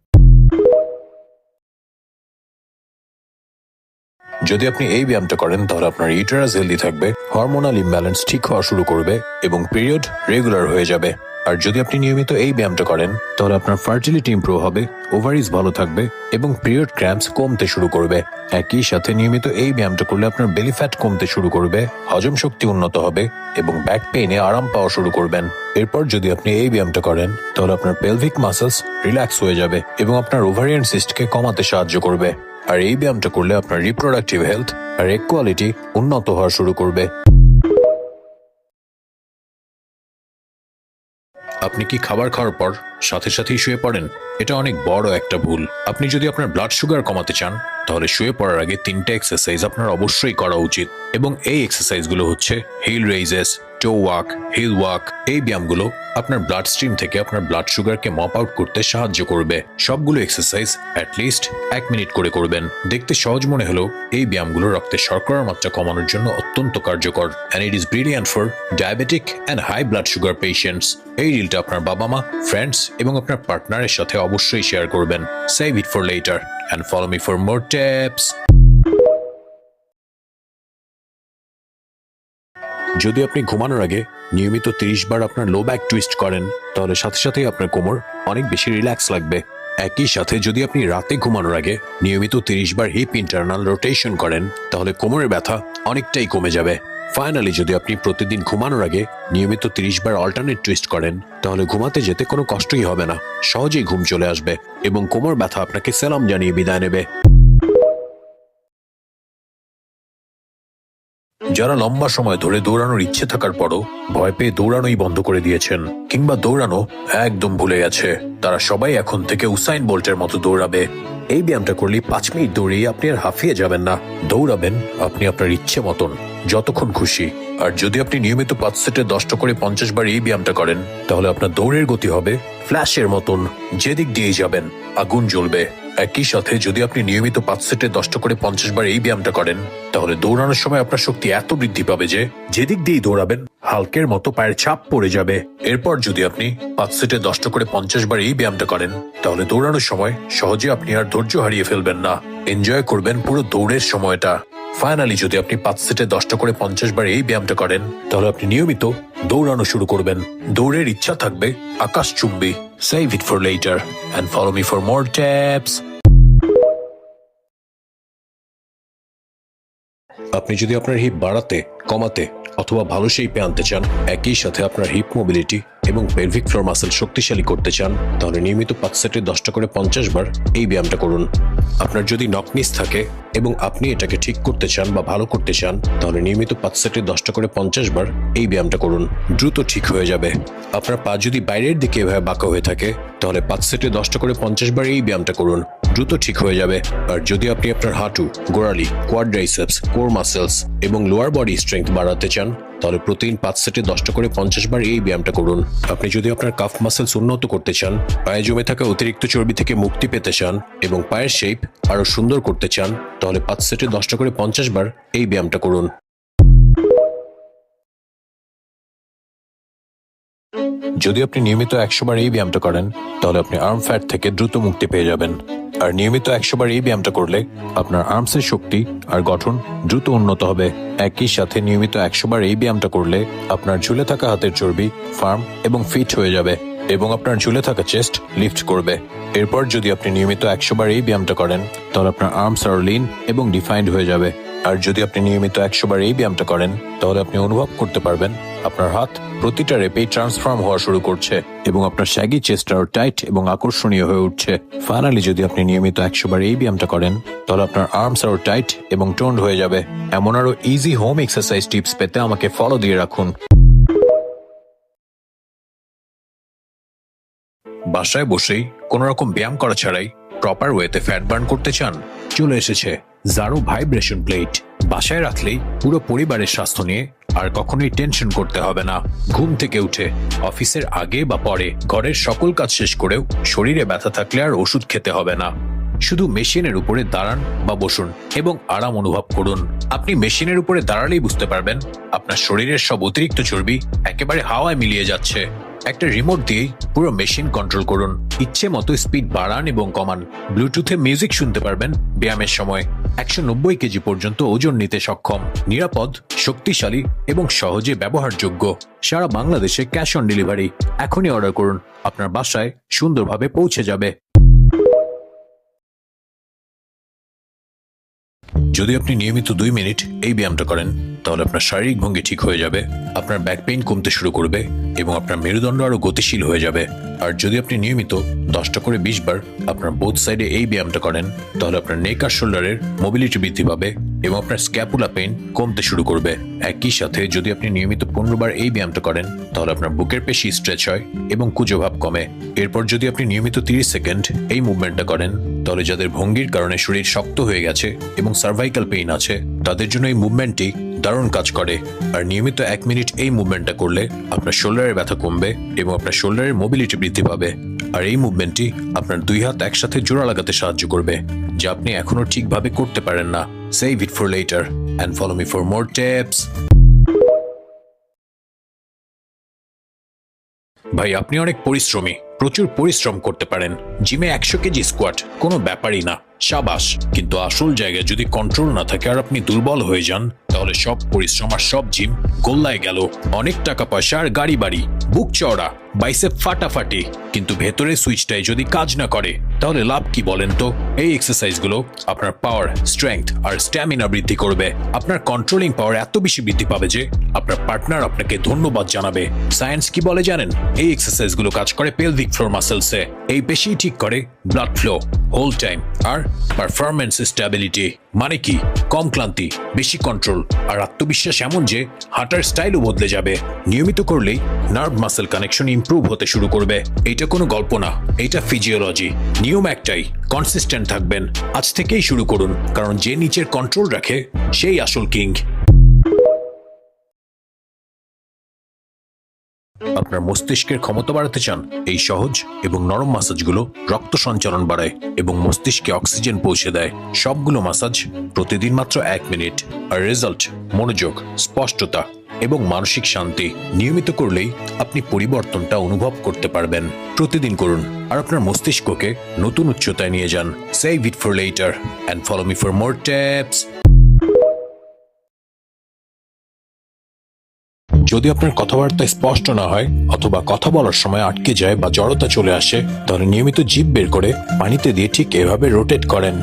যদি আপনি এই ব্যায়ামটা করেন তাহলে আপনার ইউটেরাস হেলদি থাকবে, হরমোনাল ইমব্যালেন্স ঠিক হওয়া শুরু করবে এবং পিরিয়ড রেগুলার হয়ে যাবে। আর যদি আপনি নিয়মিত এই ব্যায়ামটা করেন তাহলে আপনার ফার্টিলিটি ইমপ্রুভ হবে, ওভারিজ ভালো থাকবে এবং পিরিয়ড ক্র্যাম্পস কমতে শুরু করবে। একই সাথে নিয়মিত এই ব্যায়ামটা করলে আপনার বেলি ফ্যাট কমতে শুরু করবে, হজম শক্তি উন্নত হবে এবং ব্যাক পেইনে আরাম পাওয়া শুরু করবেন। এরপর যদি আপনি এই ব্যায়ামটা করেন তাহলে আপনার পেলভিক মাসলস রিল্যাক্স হয়ে যাবে এবং আপনার ওভারিয়ান সিস্টকে কমাতে সাহায্য করবে। আর এই ব্যায়ামটা করলে আপনার রিপ্রোডাক্টিভ হেলথ আর এগ কোয়ালিটি উন্নত হওয়া শুরু করবে। আপনি কি খাবার খাওয়ার পর সাথে সাথেই শুয়ে পড়েন? এটা অনেক বড় একটা ভুল। আপনি যদি আপনার ব্লাড সুগার কমাতে চান তাহলে শুয়ে পড়ার আগে 3টে এক্সারসাইজ আপনার অবশ্যই করা উচিত। এবং এই এক্সারসাইজগুলো হচ্ছে হিল রেইজেস, টো ওয়াক, হিল ওয়াক। এই ব্যায়ামগুলো আপনার ব্লাড স্ট্রিম থেকে আপনার ব্লাড সুগারকে মপ আউট করতে সাহায্য করবে। সবগুলো এক্সারসাইজ অ্যাটলিস্ট 1 মিনিট করে করবেন। দেখতে সহজ মনে হলেও এই ব্যায়ামগুলো রক্তে শর্করার মাত্রা কমানোর জন্য অত্যন্ত কার্যকর, and it is brilliant for diabetic and high blood sugar patients. এই রিলটা আপনার বাবা মা, ফ্রেন্ডস এবং আপনার পার্টনারের সাথে অবশ্যই শেয়ার করবেন। Save it for later and follow me for more tips. যদি আপনি ঘুমানোর আগে নিয়মিত 30 বার আপনার লো ব্যাক টুইস্ট করেন তাহলে সাথে সাথে আপনার কোমর অনেক বেশি রিল্যাক্স লাগবে। একই সাথে যদি আপনি রাতে ঘুমানোর আগে নিয়মিত 30 বার হিপ ইন্টারনাল রোটেশন করেন তাহলে কোমরের ব্যথা অনেকটাই কমে যাবে। ফাইনালি যদি আপনি প্রতিদিন ঘুমানোর আগে নিয়মিত 30 বার অল্টারনেট টুইস্ট করেন তাহলে ঘুমাতে যেতে কোনো কষ্টই হবে না, সহজেই ঘুম চলে আসবে এবং কোমর ব্যথা আপনাকে সালাম জানিয়ে বিদায় নেবে। যারা লম্বা সময় ধরে দৌড়ানোর ইচ্ছে থাকার পরও ভয় পেয়ে দৌড়ানোই বন্ধ করে দিয়েছেন কিংবা দৌড়ানো একদম ভুলে গেছে, তারা সবাই এখন থেকে উসাইন বোল্টের মতো দৌড়াবে। এই ব্যায়ামটা করলে 5 মিনিট দৌড়িয়ে আপনি আর হাঁফিয়ে যাবেন না, দৌড়াবেন আপনি আপনার ইচ্ছে মতন যতক্ষণ খুশি। আর যদি আপনি নিয়মিত 5 সেটে 10টা করে 50 বার এই ব্যায়ামটা করেন তাহলে আপনার দৌড়ের গতি হবে ফ্ল্যাশের মতন, যেদিক দিয়েই যাবেন আগুন জ্বলবে। একই সাথে যদি আপনি নিয়মিত 5 সেটে 10টা করে 50 বার এই ব্যায়ামটা করেন তাহলে দৌড়ানোর সময় আপনার শক্তি এত বৃদ্ধি পাবে যে যেদিক দিয়েই দৌড়াবেন হালকের মতো পায়ের ছাপ পড়ে যাবে। এরপর যদি আপনি 5 সেটে 10টা করে 50 বার এই ব্যায়ামটা করেন তাহলে দৌড়ানোর সময় সহজে আপনি আর ধৈর্য হারিয়ে ফেলবেন না, এনজয় করবেন পুরো দৌড়ের সময়টা। ফাইনালি যদি আপনি 5 সেটে 10টা করে 50 বার এই ব্যায়ামটা করেন তাহলে আপনি নিয়মিত দৌড়ানো শুরু করবেন, দৌড়ের ইচ্ছা থাকবে আকাশচুম্বী। Save it for later and follow me for more tips. আপনি যদি আপনার হিপ বাড়াতে, কমাতে অথবা ভালো শেপে আনতে চান, একই সাথে আপনার হিপ মোবিলিটি এবং পেলভিক ফ্লোর মাসেল শক্তিশালী করতে চান তাহলে নিয়মিত 5 সেটে 10টা করে 50 বার এই ব্যায়ামটা করুন। আপনার যদি নকনিস থাকে এবং আপনি এটাকে ঠিক করতে চান বা ভালো করতে চান তাহলে নিয়মিত 5 সেটে 10টা করে 50 বার এই ব্যায়ামটা করুন, দ্রুত ঠিক হয়ে যাবে। আপনার পা যদি বাইরের দিকে এভাবে বাঁকা হয়ে থাকে তাহলে 5 সেটে 10টা করে 50 বার এই ব্যায়ামটা করুন, দ্রুত ঠিক হয়ে যাবে। আর যদি আপনি আপনার হাঁটু, গোড়ালি, কোয়াড্রাইসেপস, কোর মাসেলস এবং লোয়ার বডি স্ট্রেংথ বাড়াতে চান তাহলে প্রতিদিন 5 সেটে 10টা করে 50 বার এই ব্যায়ামটা করুন। আপনি যদি আপনার কাফ মাসেলস উন্নত করতে চান, পায়ে জমে থাকা অতিরিক্ত চর্বি থেকে মুক্তি পেতে চান এবং পায়ের শেপ আরো সুন্দর করতে চান তাহলে 5 সেটে 10টা করে 50 বার এই ব্যায়ামটা করুন। যদি আপনি নিয়মিত 100 বার এই ব্যায়ামটা করেন তাহলে আপনি আর্ম ফ্যাট থেকে দ্রুত মুক্তি পেয়ে যাবেন। আর নিয়মিত 100 বার এই ব্যায়ামটা করলে আপনার আর্মসের শক্তি আর গঠন দ্রুত উন্নত হবে। একই সাথে নিয়মিত 100 বার এই ব্যায়ামটা করলে আপনার ঝুলে থাকা হাতের চর্বি ফার্ম এবং ফিট হয়ে যাবে এবং আপনার ঝুলে থাকা চেস্ট লিফট করবে। এরপর যদি আপনি নিয়মিত 100 বার এই ব্যায়ামটা করেন তাহলে আপনার আর্মস আর লিন এবং ডিফাইন্ড হয়ে যাবে। আর যদি আপনি নিয়মিত 100 বার এই ব্যায়ামটা করেন তাহলে আপনি অনুভব করতে পারবেন আপনার হাত প্রতিটা রেপেই ট্রান্সফর্ম হওয়া শুরু করছে এবং আপনার শ্যাগি চেস্ট আরো টাইট এবং আকর্ষণীয় হয়ে উঠছে। ফাইনালি যদি আপনি নিয়মিত 100 বার এই ব্যায়ামটা করেন তাহলে আপনার আর্মস আরো টাইট এবং টোন্ড হয়ে যাবে। এমন আরো ইজি হোম এক্সারসাইজ টিপস পেতে আমাকে ফলো দিয়ে রাখুন। বাসায় বসেই কোনো রকম ব্যায়াম করা ছাড়াই প্রপার ওয়েতে ফ্যাট বার্ন করতে চান? চলে এসেছে জারো ভাইব্রেশন প্লেট। বাসায় রাখলেই পুরো পরিবারের স্বাস্থ্য নিয়ে আর কখনোই টেনশন করতে হবে না। ঘুম থেকে উঠে অফিসের আগে বা পরে ঘরের সকল কাজ শেষ করেও শরীরে ব্যথা থাকলে আর ওষুধ খেতে হবে না। শুধু মেশিনের উপরে দাঁড়ান বা বসুন এবং আরাম অনুভব করুন। আপনি মেশিনের উপরে দাঁড়ালেই বুঝতে পারবেন আপনার শরীরের সব অতিরিক্ত চর্বি একেবারে হাওয়ায় মিলিয়ে যাচ্ছে। একটা রিমোট দিয়েই পুরো মেশিন কন্ট্রোল করুন। ইচ্ছে মতো স্পিড বাড়ান এবং কমান। ব্লুটুথে মিউজিক শুনতে পারবেন ব্যায়ামের সময়। 190 কেজি পর্যন্ত ওজন নিতে সক্ষম, নিরাপদ, শক্তিশালী এবং সহজে ব্যবহারযোগ্য। সারা বাংলাদেশে ক্যাশ অন ডেলিভারি। এখনই অর্ডার করুন, আপনার বাসায় সুন্দরভাবে পৌঁছে যাবে। যদি আপনি নিয়মিত 2 মিনিট এই ব্যায়ামটা করেন তাহলে আপনার শারীরিক ভঙ্গি ঠিক হয়ে যাবে, আপনার ব্যাক পেইন কমতে শুরু করবে এবং আপনার মেরুদণ্ড আরো গতিশীল হয়ে যাবে। আর যদি আপনি নিয়মিত 10টা করে 20 বার আপনার বোথ সাইডে এই ব্যায়ামটা করেন তাহলে আপনার নেক আর শোল্ডারের মোবিলিটি বৃদ্ধি পাবে এবং আপনার স্ক্যাপুলা পেইন কমতে শুরু করবে। একই সাথে যদি আপনি নিয়মিত 15 বার এই ব্যায়ামটা করেন তাহলে আপনার বুকের পেশি স্ট্রেচ হয় এবং কুজভাব কমে। এরপর যদি আপনি নিয়মিত 30 সেকেন্ড এই মুভমেন্টটা করেন তাহলে যাদের ভঙ্গির কারণে শরীর শক্ত হয়ে গেছে এবং সার্ভাইকাল পেইন আছে তাদের জন্য এই মুভমেন্টটি দারুণ কাজ করে। আর নিয়মিত 1 মিনিট এই মুভমেন্টটা করলে আপনার শোল্ডারের ব্যথা কমবে এবং আপনার শোল্ডারের মোবিলিটি বৃদ্ধি পাবে। আর এই মুভমেন্টটি আপনার 2 হাত একসাথে জোড়া লাগাতে সাহায্য করবে, যা আপনি এখনো ঠিকভাবে করতে পারেন না। Save it for later and follow me for more tips. ভাই, আপনি অনেক পরিশ্রমী, প্রচুর পরিশ্রম করতে পারেন। জিমে 100 কেজি স্কোয়াট কোনো ব্যাপারই না, সাবাস। কিন্তু আসল জায়গায় যদি কন্ট্রোল না থাকে আর আপনি দুর্বল হয়ে যান তাহলে সব পরিশ্রম আর সব জিম গোল্লায় গেল। অনেক টাকা পয়সা আর গাড়ি বাড়ি, বুক চওড়া, বাইসেপ ফাটাফাটি, কিন্তু ভেতরের সুইচটাই যদি কাজ না করে তাহলে লাভ কি বলেন তো? এই এক্সারসাইজগুলো আপনার পাওয়ার, স্ট্রেংথ আর স্ট্যামিনা বৃদ্ধি করবে। আপনার কন্ট্রোলিং পাওয়ার এত বেশি বৃদ্ধি পাবে যে আপনার পার্টনার আপনাকে ধন্যবাদ জানাবে। সায়েন্স কি বলে জানেন? এই এক্সারসাইজগুলো কাজ করে পেলভিক ফ্লোর মাসেলসে। এই পেশি ঠিক করে ব্লাড ফ্লো, হোল টাইম আর পারফরম্যান্স স্ট্যাবিলিটি। মানে কি? কম ক্লান্তি, বেশি কন্ট্রোল আর আত্মবিশ্বাস এমন যে হাঁটার স্টাইলও বদলে যাবে। নিয়মিত করলেই নার্ভ মাসেল কানেকশন ইমপ্রুভ হতে শুরু করবে। এটা কোনো গল্প না, এটা ফিজিওলজি। নিয়ম একটাই, কনসিস্টেন্ট থাকবেন। আজ থেকেই শুরু করুন, কারণ যে নিচের কন্ট্রোল রাখে সেই আসল কিং। আপনার মস্তিষ্কের ক্ষমতা বাড়াতে চান? এই সহজ এবং নরম মাসাজগুলো রক্ত সঞ্চালন বাড়ায় এবং মস্তিষ্কে অক্সিজেন পৌঁছে দেয়। সবগুলো মাসাজ প্রতিদিন মাত্র 1 মিনিট, আর রেজাল্ট মনোযোগ, স্পষ্টতা এবং মানসিক শান্তি। নিয়মিত করলেই আপনি পরিবর্তনটা অনুভব করতে পারবেন। প্রতিদিন করুন আর আপনার মস্তিষ্ককে নতুন উচ্চতায় নিয়ে যান। Save it for letter and follow me for more tips. যদি আপনার কথাবার্তা স্পষ্ট না হয় অথবা কথা বলার সময় আটকে যায় বা জড়তা চলে আসে তাহলে নিয়মিত জিভ বের করে পানিতে দিয়ে ঠিক এভাবে রোটেট করেন।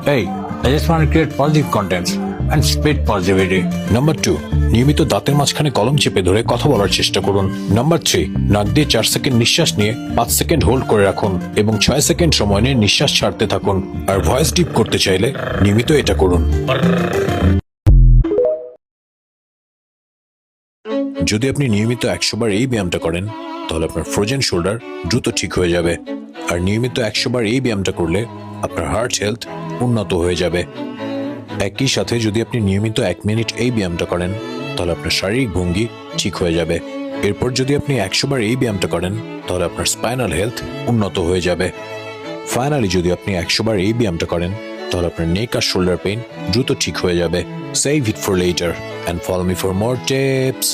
Hey, I just want to create positive content. And spread positivity. Number 2, নিয়মিত দাঁতের মাঝখানে কলম চেপে ধরে কথা বলার চেষ্টা করুন। নাম্বার 3, নাক দিয়ে 4 সেকেন্ড নিঃশ্বাস নিয়ে 5 সেকেন্ড হোল্ড করে রাখুন এবং 6 সেকেন্ড সময় নিয়ে নিঃশ্বাস ছাড়তে থাকুন। আর ভয়েস ডিপ করতে চাইলে নিয়মিত এটা করুন। যদি আপনি নিয়মিত 100 বার এই ব্যায়ামটা করেন তাহলে আপনার ফ্রোজেন শোল্ডার দ্রুত ঠিক হয়ে যাবে। আর নিয়মিত 100 বার এই ব্যায়ামটা করলে আপনার হার্ট হেলথ উন্নত হয়ে যাবে। একই সাথে যদি আপনি নিয়মিত 1 মিনিট এই ব্যায়ামটা করেন তাহলে আপনার শারীরিক ভঙ্গি ঠিক হয়ে যাবে। এরপর যদি আপনি 100 বার এই ব্যায়ামটা করেন তাহলে আপনার স্পাইনাল হেলথ উন্নত হয়ে যাবে। ফাইনালি যদি আপনি 100 বার এই ব্যায়ামটা করেন তাহলে আপনার নেক আর শোল্ডার পেইন দ্রুত ঠিক হয়ে যাবে। Save it for letter and follow me for more tips.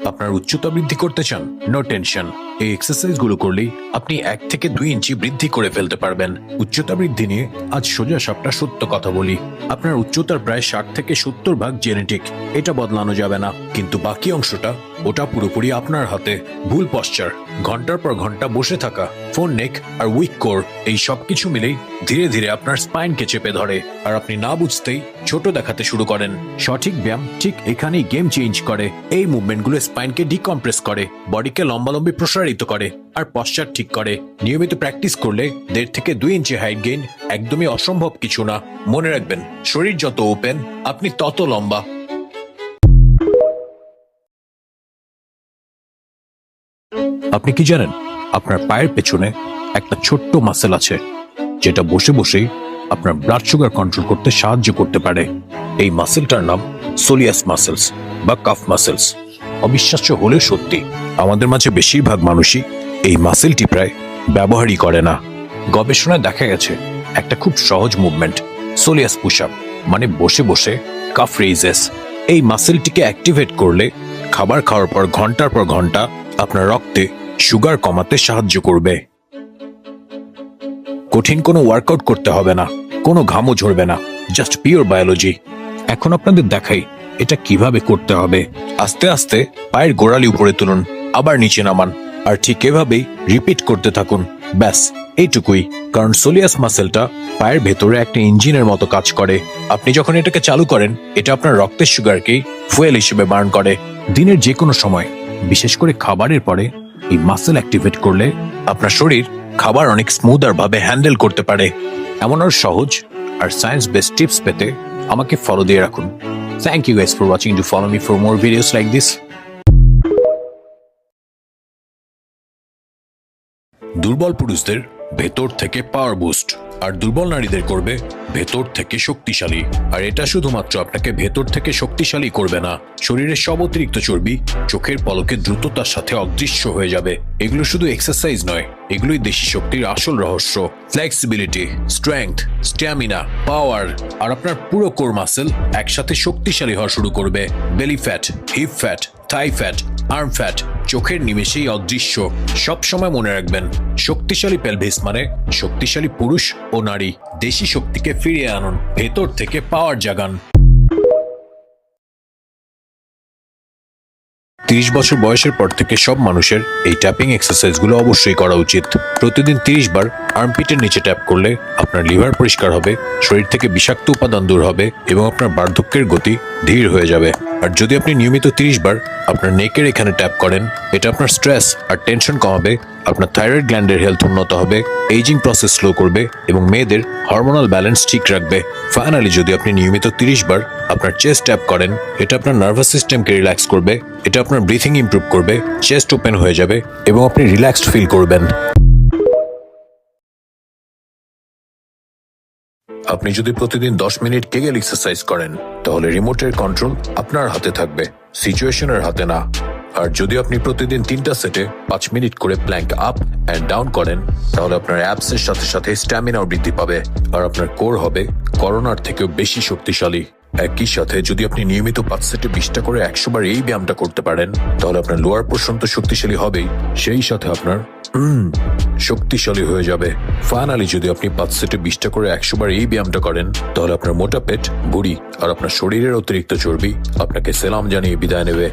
আপনার উচ্চতা বৃদ্ধি করতে চান? নো টেনশন, এই এক্সারসাইজ গুলো করলেই আপনি 1 থেকে 2 ইঞ্চি বৃদ্ধি করে ফেলতে পারবেন। উচ্চতা বৃদ্ধি নিয়ে আজ সোজা সাপটা সত্য কথা বলি। আপনার উচ্চতার প্রায় 60 থেকে 70% জেনেটিক, এটা বদলানো যাবে না, কিন্তু বাকি অংশটা ওটা পুরোপুরি আপনার হাতে। ভুল পশ্চার, ঘন্টার পর ঘন্টা বসে থাকা, ফোন নেক আর উইক কোর, এই সব কিছু মিলেই ধীরে ধীরে আপনার স্পাইনকে চেপে ধরে আর আপনি না বুঝতেই ছোট দেখাতে শুরু করেন। সঠিক ব্যায়াম ঠিক এখানেই গেম চেঞ্জ করে। এই মুভমেন্টগুলো স্পাইনকে ডিকম্প্রেস করে, বডিকে লম্বালম্বি প্রসারিত করে আর পশ্চার ঠিক করে। নিয়মিত প্র্যাকটিস করলে 1.5 থেকে 2 ইঞ্চি হাইট গেইন একদমই অসম্ভব কিছু না। মনে রাখবেন, শরীর যত ওপেন আপনি তত লম্বা। আপনি কি জানেন আপনার পায়ের পেছনে একটা ছোট্ট মাসেল আছে যেটা বসে বসেই আপনার ব্লাড সুগার কন্ট্রোল করতে সাহায্য করতে পারে? এই মাসেলটার নাম সোলিয়াস মাসেলস বা কাফ মাসেলস। অবিশ্বাস্য হলেও সত্যি, আমাদের মাঝে বেশিরভাগ মানুষই এই মাসেলটি প্রায় ব্যবহারই করে না। গবেষণায় দেখা গেছে একটা খুব সহজ মুভমেন্ট, সোলিয়াস পুশ আপ, মানে বসে বসে কাফ রেইজেস, এই মাসেলটিকে অ্যাক্টিভেট করলে খাবার খাওয়ার পর ঘন্টার পর ঘন্টা আপনার রক্তে সুগার কমাতে সাহায্য করবে। কঠিন কোনো ওয়ার্কআউট করতে হবে না, কোনো ঘামও ঝরবে না, জাস্ট পিওর বায়োলজি। এখন আপনাদের দেখাই এটা কিভাবে করতে হবে। আস্তে আস্তে পায়ের গোড়ালি উপরে তুলুন, আবার নিচে নামান, আর ঠিক এভাবেই রিপিট করতে থাকুন। ব্যাস এইটুকুই। কারণ সোলিয়াস মাসেলটা পায়ের ভেতরে একটা ইঞ্জিনের মতো কাজ করে। আপনি যখন এটাকে চালু করেন, এটা আপনার রক্তের সুগারকেই ফুয়েল হিসেবে বার্ন করে। দিনের যে কোনো সময়, বিশেষ করে খাবারের পরে এই মাসেল অ্যাক্টিভেট করলে আপনার শরীর খাবার অনেক স্মুদার ভাবে হ্যান্ডেল করতে পারে। এমন আর সহজ আর সায়েন্স বেসড টিপস পেতে আমাকে ফলো দিয়ে রাখুন। Thank you guys for watching. To follow me for more videos like this. দুর্বল পুরুষদের ভেতর থেকে পাওয়ার বুস্ট, আর দুর্বল নারীদের করবে ভেতর থেকে শক্তিশালী। আর এটা শুধুমাত্র আপনাকে ভেতর থেকে শক্তিশালী করবে না, শরীরের সব অতিরিক্ত চর্বি চোখের পলকে দ্রুততার সাথে অদৃশ্য হয়ে যাবে। এগুলো শুধু এক্সারসাইজ নয়, এগুলোই দেশি শক্তির আসল রহস্য। ফ্লেক্সিবিলিটি, স্ট্রেংথ, স্ট্যামিনা, পাওয়ার আর আপনার পুরো কোর মাসেল একসাথে শক্তিশালী হওয়া শুরু করবে। Belly fat, hip fat, thigh fat, arm fat চোখের নিমেষেই অদৃশ্য। সব সময় মনে রাখবেন, শক্তিশালী পেলভিস মানে শক্তিশালী পুরুষ ও নারী। দেশি শক্তিকে ফিরিয়ে আনুন, ভেতর থেকে পাওয়ার জাগান। 30 বছর বয়সের পর থেকে সব মানুষের এই ট্যাপিং এক্সারসাইজগুলো অবশ্যই করা উচিত। প্রতিদিন 30 বার আর্মপিটের নিচে ট্যাপ করলে আপনার লিভার পরিষ্কার হবে, শরীর থেকে বিষাক্ত উপাদান দূর হবে এবং আপনার বার্ধক্যের গতি ধীর হয়ে যাবে। আর যদি আপনি নিয়মিত 30 বার আপনার নেকের এখানে ট্যাপ করেন, এটা আপনার স্ট্রেস আর টেনশন কমাবে, আপনার থাইরয়েড গ্ল্যান্ডের হেলথ উন্নত হবে, এইজিং প্রসেস স্লো করবে এবং মেয়েদের হরমোনাল ব্যালেন্স ঠিক রাখবে। ফাইনালি যদি আপনি নিয়মিত 30 বার আপনার চেস্ট ট্যাপ করেন, এটা আপনার নার্ভাস সিস্টেমকে রিল্যাক্স করবে, এটা আপনার ব্রিথিং ইমপ্রুভ করবে, চেস্ট ওপেন হয়ে যাবে এবং আপনি রিল্যাক্সড ফিল করবেন। আপনি যদি প্রতিদিন 10 মিনিট কেগেল এক্সারসাইজ করেন, তাহলে রিমোটের কন্ট্রোল আপনার হাতে থাকবে, সিচুয়েশনের হাতে না। আর যদি আপনি প্রতিদিন 3টা সেটে 5 মিনিট করে প্ল্যাঙ্ক আপ অ্যান্ড ডাউন করেন, তাহলে আপনার অ্যাবসের সাথে সাথে স্ট্যামিনাও বৃদ্ধি পাবে আর আপনার কোর হবে করোনার থেকেও বেশি শক্তিশালী। একই সাথে যদি আপনি নিয়মিত 5 সেটে 20টা করে 100 বার এই ব্যায়ামটা করতে পারেন, তাহলে আপনার লোয়ার পোর্শন তো শক্তিশালী হবেই, সেই সাথে আপনার শক্তিশালী হয়ে যাবে। ফাইনালি যদি আপনি 5 সেটে 20টা করে 100 বার এই ব্যায়ামটা করেন, তাহলে আপনার মোটা পেট, ভুঁড়ি আর আপনার শরীরের অতিরিক্ত চর্বি আপনাকে সালাম জানিয়ে বিদায় নেবে।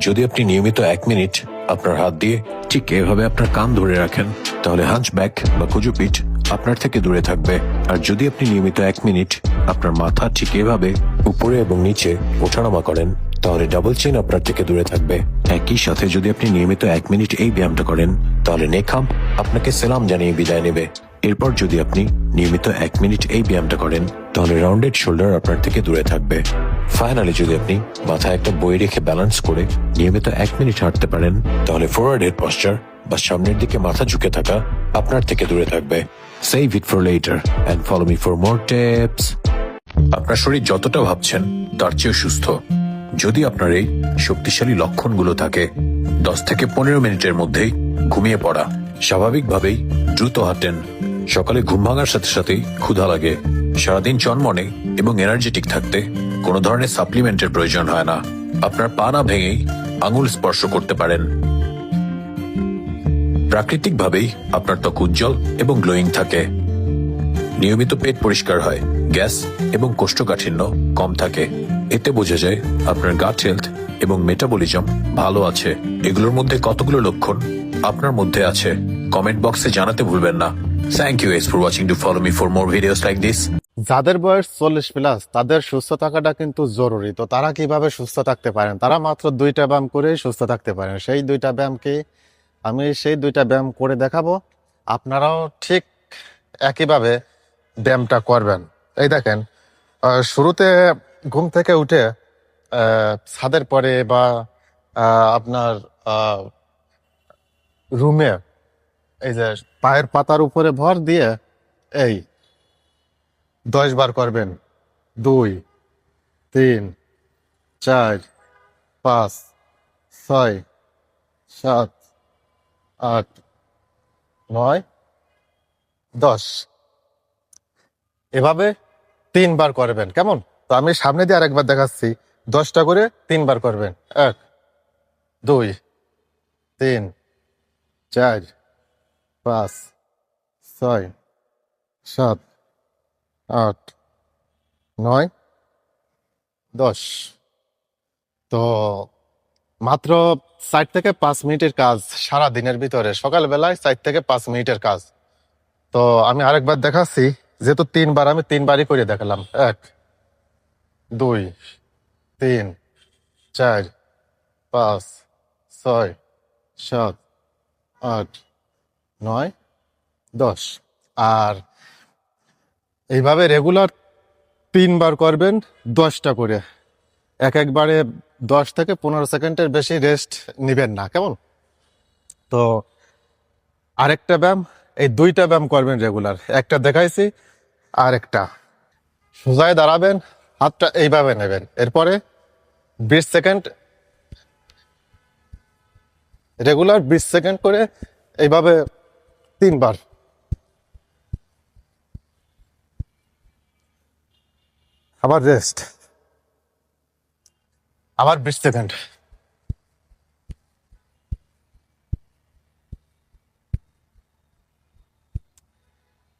যদি আপনি নিয়মিত 1 মিনিট আপনার হাত দিয়ে ঠিক এভাবে আপনার কান ধরে রাখেন, তাহলে হাঞ্চব্যাক বা কুজুপিঠ আপনার থেকে দূরে থাকবে। আর যদি আপনি নিয়মিত 1 মিনিট আপনার মাথা ঠিক এভাবে উপরে এবং নিচে ওঠানামা করেন, তাহলে ডাবল চিন আপনার থেকে দূরে থাকবে। একই সাথে যদি আপনি নিয়মিত 1 মিনিট এই ব্যায়ামটা করেন, তাহলে নেক হাম্প আপনাকে সালাম জানিয়ে বিদায় নেবে। এরপর যদি আপনি নিয়মিত 1 মিনিট এই ব্যায়ামটা করেন, তাহলে রাউন্ডেড শোল্ডার আপনার থেকে দূরে থাকবে। ফাইনালি যদি আপনি মাথায় একটা বই রেখে ব্যালেন্স করে নিয়মিত 1 মিনিট হাঁটতে পারেন, তাহলে ফরওয়ার্ড হেড পশ্চার বা সামনের দিকে মাথা ঝুঁকে থাকা আপনার থেকে দূরে থাকবে। Save it for later and follow me for more tips. আপনার শরীর যতটা ভাবছেন তার চেয়ে সুস্থ। যদি আপনার এই শক্তিশালী লক্ষণগুলো থাকে, 10 থেকে 15 মিনিটের মধ্যেই ঘুমিয়ে পড়া, স্বাভাবিকভাবেই দ্রুত হাঁটেন, সকালে ঘুম ভাঙার সাথে সাথেই ক্ষুধা লাগে, সারাদিন চনমনে এবং এনার্জেটিক থাকতে কোনো ধরনের সাপ্লিমেন্টের প্রয়োজন হয় না, আপনার পা না ভেঙেই আঙুল স্পর্শ করতে পারেন, প্রাকৃতিকভাবেই আপনার ত্বক উজ্জ্বল এবং গ্লোয়িং থাকে, নিয়মিত পেট পরিষ্কার হয়, গ্যাস এবং কোষ্ঠকাঠিন্য কম থাকে। এতে বোঝা যায় আপনার গাট হেলথ এবং মেটাবলিজম ভালো আছে। এগুলোর মধ্যে কতগুলো লক্ষণ আপনার মধ্যে আছে কমেন্ট বক্সে জানাতে ভুলবেন না। Thank you for watching. To follow me for more videos like this. যাদের বয়স 40+ তাদের সুস্থ থাকাটা কিন্তু জরুরি। তো তারা কিভাবে সুস্থ থাকতে পারেন? তারা মাত্র 2টা ব্যায়াম করে সুস্থ থাকতে পারেন। সেই 2টা ব্যায়ামকে আমি সেই 2টা ব্যায়াম করে দেখাবো, আপনারাও ঠিক একইভাবে ব্যায়ামটা করবেন। এই দেখেন, শুরুতে ঘুম থেকে উঠে ছাদের পরে বা আপনার রুমে এই যে পায়ের পাতার উপরে ভর দিয়ে এই 10 বার করবেন। 2, 3, 4, 5, 6, 7, 8, 9, 10 এভাবে 3 বার করবেন। কেমন? তো আমি সামনে দিয়ে আরেকবার দেখাচ্ছি। 10টা করে 3 বার করবেন। 1, 2, 3, 4, 5, 6, 7, 8, 9, 10। তো মাত্র 4 থেকে 5 মিনিটের কাজ সারা দিনের ভিতরে, সকালবেলায় 4 থেকে 5 মিনিটের কাজ। তো আমি আরেকবার দেখাচ্ছি, যেহেতু 3 বার, আমি 3 বারই করে দেখালাম। 1, 2, 3, 4, 5, 6, 7, 8, 9, 10। আর এইভাবে রেগুলার 3 বার করবেন, 10টা করে। একবারে 10 থেকে 15 সেকেন্ডের বেশি রেস্ট নিবেন না। কেমন? তো আরেকটা ব্যায়াম, এই 2টা ব্যায়াম করবেন রেগুলার। একটা দেখাইছি, আর একটা সোজায় দাঁড়াবেন, হাতটা এইভাবে নেবেন, এরপরে 20 সেকেন্ড রেগুলার 20 সেকেন্ড করে এইভাবে 3 বার। আবার রেস্ট, আবার 20 সেকেন্ড।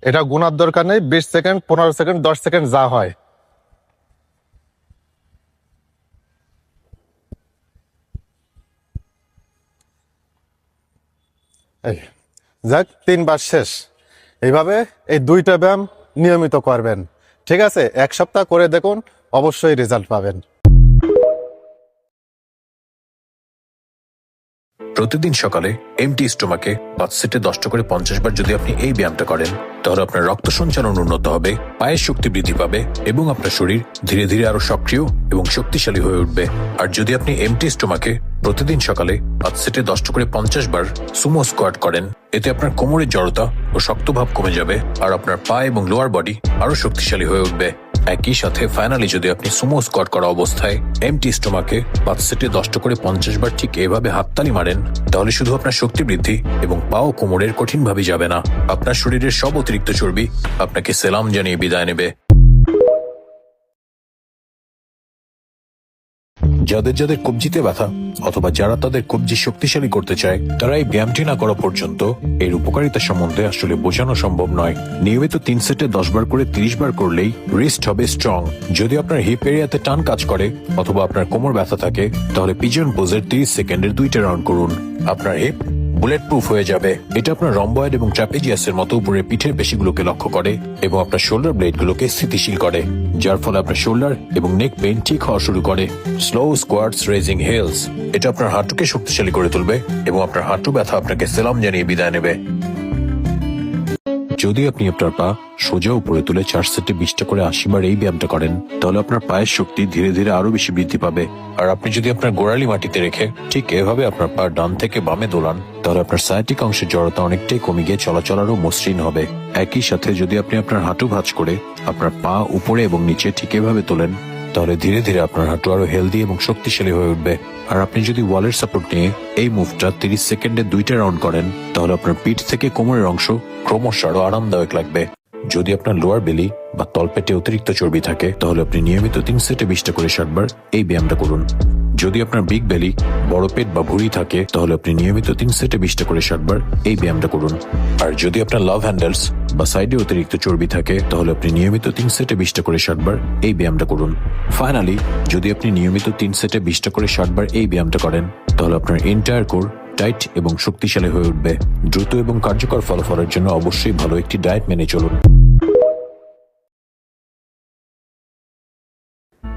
এটা গুনার দরকার নেই, 20 সেকেন্ড, 15 সেকেন্ড, 10 সেকেন্ড যা হয়। এই যাক, 3 বার শেষ। এইভাবে এই 2টা ব্যায়াম নিয়মিত করবেন। ঠিক আছে? 1 সপ্তাহ করে দেখুন, অবশ্যই রেজাল্ট পাবেন। প্রতিদিন সকালে এমটি স্টোমাকে 5 সেটে 10টা করে 50 বার যদি আপনি এই ব্যায়ামটা করেন, তাহলে আপনার রক্ত সঞ্চালন উন্নত হবে, পায়ের শক্তি বৃদ্ধি পাবে এবং আপনার শরীর ধীরে ধীরে আরো সক্রিয় এবং শক্তিশালী হয়ে উঠবে। আর যদি আপনি এমটি স্টোমাকে প্রতিদিন সকালে 5 সেটে 10টা করে 50 বার সুমো স্কোয়াট করেন, এতে আপনার কোমরের জড়তা ও শক্তভাব কমে যাবে আর আপনার পা এবং লোয়ার বডি আরো শক্তিশালী হয়ে উঠবে। একই সাথে ফাইনালি যদি আপনি সুমো স্কোয়াট করা অবস্থায় এমটি স্টোমাকে 5 সেটে 10টা করে 50 বার ঠিক এভাবে হাততালি মারেন, তাহলে শুধু আপনার শক্তি বৃদ্ধি এবং পা ও কোমরের কঠিনভাবে যাবে না, আপনার শরীরের সব অতিরিক্ত চর্বি আপনাকে সালাম জানিয়ে বিদায় নেবে। যাদের যাদের কবজিতে ব্যথা অথবা যারা তাদের কবজি শক্তিশালী করতে চায় তারা এই ব্যায়ামটি না করা পর্যন্ত এর উপকারিতা সম্বন্ধে আসলে বোঝানো সম্ভব নয়। নিয়মিত 3 সেটে 10 বার করে 30 বার করলেই রিস্ট হবে স্ট্রং। যদি আপনার হিপ এরিয়াতে টান কাজ করে অথবা আপনার কোমর ব্যথা থাকে তাহলে পিজন পোজের 30 সেকেন্ডের 2টা রাউন্ড করুন। আপনার হিপ বুলেট প্রুফ হয়ে যাবে। এটা আপনার রম্বয়েড এবং ট্রাপেজিয়াসের মতো উপরে পিঠের পেশিগুলোকে লক্ষ্য করে এবং আপনার শোল্ডার ব্লেডগুলোকে স্থিতিশীল করে, যার ফলে আপনার শোল্ডার এবং নেক পেইন ঠিক হওয়া শুরু করে। স্লো স্কোয়াটস রেজিং হিলস, এটা আপনার হাঁটুকে শক্তিশালী করে তুলবে এবং আপনার হাঁটু ব্যথা আপনাকে সালাম জানিয়ে বিদায় নেবে। যদি আপনি আপনার পা সোজা উপরে তুলে 4 সেটে 20টা করে 80 বার এই ব্যায়ামটা করেন তাহলে আপনার পায়ের শক্তি ধীরে ধীরে আরো বেশি বৃদ্ধি পাবে। আর আপনি যদি আপনার গোড়ালি মাটিতে রেখে ঠিক এভাবে আপনার পা ডান থেকে বামে দোলান তাহলে আপনার সায়াটিক অংশের জড়তা অনেকটাই কমে গিয়ে চলাচল আরো মসৃণ হবে। একই সাথে যদি আপনি আপনার হাঁটু ভাঁজ করে আপনার পা উপরে এবং নিচে ঠিক এভাবে তোলেন তাহলে ধীরে ধীরে আপনার হাঁটু আরো হেলদি এবং শক্তিশালী হয়ে উঠবে। আর আপনি যদি ওয়ালের সাপোর্ট নিয়ে এই মুভটা 30 সেকেন্ডে 2টা রাউন্ড করেন তাহলে আপনার পিঠ থেকে কোমরের অংশ ক্রমশ আরো আরামদায়ক লাগবে। যদি আপনার লোয়ার বেলি বা তলপেটে অতিরিক্ত চর্বি থাকে তাহলে আপনি নিয়মিত 3 সেটে 20টা করে 60 বার এই ব্যায়ামটা করুন। যদি আপনার বিগ বেলি, বড় পেট বা ভুঁড়ি থাকে তাহলে আপনি নিয়মিত 3 সেটে 20টা করে 60 বার এই ব্যায়ামটা করুন। আর যদি আপনার লাভ হ্যান্ডেলস বা সাইডে অতিরিক্ত চর্বি থাকে তাহলে আপনি নিয়মিত 3 সেটে 20টা করে 60 বার এই ব্যায়ামটা করুন। ফাইনালি, যদি আপনি নিয়মিত 3 সেটে 20টা করে 60 বার এই ব্যায়ামটা করেন তাহলে আপনার এন্টায়ার কোর টাইট এবং শক্তিশালী হয়ে উঠবে। দ্রুত এবং কার্যকর ফলাফলের জন্য অবশ্যই ভালো একটি ডায়েট মেনে চলুন।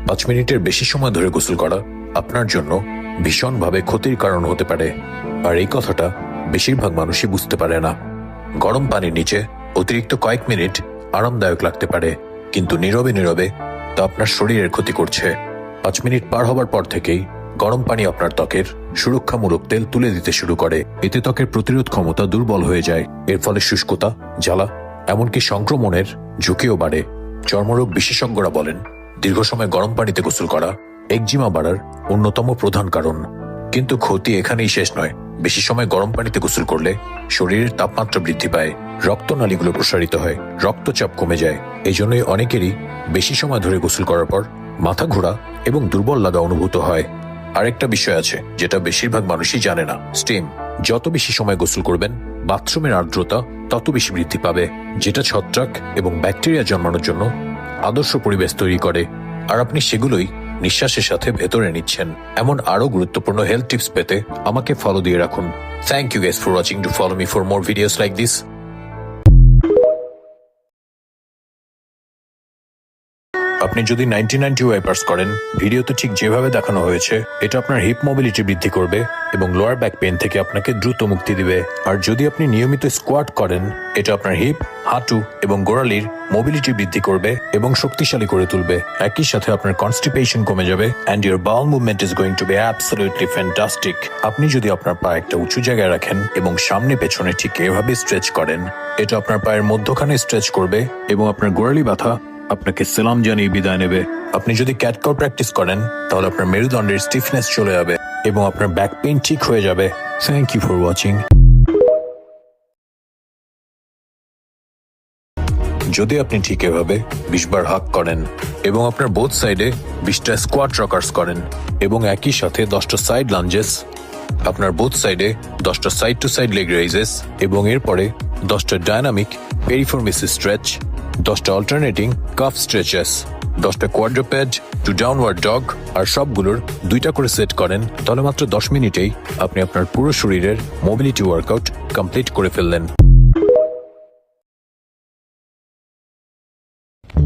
5 মিনিটের বেশি সময় ধরে গোসল করা আপনার জন্য ভীষণভাবে ক্ষতির কারণ হতে পারে, আর এই কথাটা বেশিরভাগ মানুষই বুঝতে পারে না। গরম পানির নিচে অতিরিক্ত কয়েক মিনিট আরামদায়ক লাগতে পারে, কিন্তু নীরবে নীরবে তা আপনার শরীরের ক্ষতি করছে। 5 মিনিট পার হবার পর থেকেই গরম পানি আপনার ত্বকের সুরক্ষামূলক তেল তুলে দিতে শুরু করে। এতে ত্বকের প্রতিরোধ ক্ষমতা দুর্বল হয়ে যায়। এর ফলে শুষ্কতা, জ্বালা, এমনকি সংক্রমণের ঝুঁকিও বাড়ে। চর্মরোগ বিশেষজ্ঞরা বলেন দীর্ঘ সময় গরম পানিতে গোসল করা একজিমা বাড়ার অন্যতম প্রধান কারণ। কিন্তু ক্ষতি এখানেই শেষ নয়। বেশি সময় গরম পানিতে গোসল করলে শরীরের তাপমাত্রা বৃদ্ধি পায়, রক্তনালীগুলো প্রসারিত হয়, রক্তচাপ কমে যায়। এই জন্যই অনেকেরই বেশি সময় ধরে গোসল করার পর মাথা ঘোরা এবং দুর্বল লাগা অনুভূত হয়। আরেকটা বিষয় আছে যেটা বেশিরভাগ মানুষই জানে না, স্টিম। যত বেশি সময় গোসল করবেন বাথরুমের আর্দ্রতা তত বেশি বৃদ্ধি পাবে, যেটা ছত্রাক এবং ব্যাকটেরিয়া জন্মানোর জন্য আদর্শ পরিবেশ তৈরি করে। আর আপনি সেগুলোই নিঃশ্বাসের সাথে ভেতরে নিচ্ছেন। এমন আরো গুরুত্বপূর্ণ হেলথ টিপস পেতে আমাকে ফলো দিয়ে রাখুন। Thank you guys for watching. To follow me for more videos like this. আপনি যদি 90-90 ওয়াইপার্স করেন, ভিডিওতে ঠিক যেভাবে দেখানো হয়েছে, এটা আপনার হিপ মোবিলিটি বৃদ্ধি করবে এবং লোয়ার ব্যাক পেইন থেকে আপনাকে দ্রুত মুক্তি দিবে। আর যদি আপনি নিয়মিত স্কোয়াট করেন, এটা আপনার হিপ, হাঁটু এবং গোড়ালির মোবিলিটি বৃদ্ধি করবে এবং শক্তিশালী করে তুলবে। একই সাথে আপনার কনস্টিপেশন কমে যাবে and your bowel movement is going to be absolutely fantastic. আপনি যদি আপনার পা একটা উঁচু জায়গায় রাখেন এবং সামনে পেছনে ঠিক এভাবে স্ট্রেচ করেন, এটা আপনার পায়ের মধ্যখানে স্ট্রেচ করবে এবং আপনার গোড়ালি ব্যথা আপনাকে সালাম জানিয়ে বিদায় নেবে। আপনি যদি ক্যাট কাউ প্র্যাকটিস করেন তাহলে আপনার মেরুদণ্ডের স্টিফনেস চলে যাবে এবং আপনার ব্যাক পেইন ঠিক হয়ে যাবে। Thank you for watching. যদি আপনি ঠিক এভাবে 20 বার হাক করেন এবং আপনার বোথ সাইডে 20টা স্কোয়াট রকার্স করেন এবং একই সাথে 10টা সাইড লাঞ্জেস, আপনার বোথ সাইডে 10টা side to side leg raises এবং এরপরে 10টা ডায়নামিক পেরিফর্মিস স্ট্রেচ, 10টা অল্টারনেটিং কাফ স্ট্রেচেস, 10টা কোয়াড্রুপেড টু ডাউনওয়ার্ড ডগ, আর সবগুলোর 2টা করে সেট করেন, তাহলে মাত্র 10 মিনিটেই আপনি আপনার পুরো শরীরের মোবিলিটি ওয়ার্কআউট কমপ্লিট করে ফেললেন।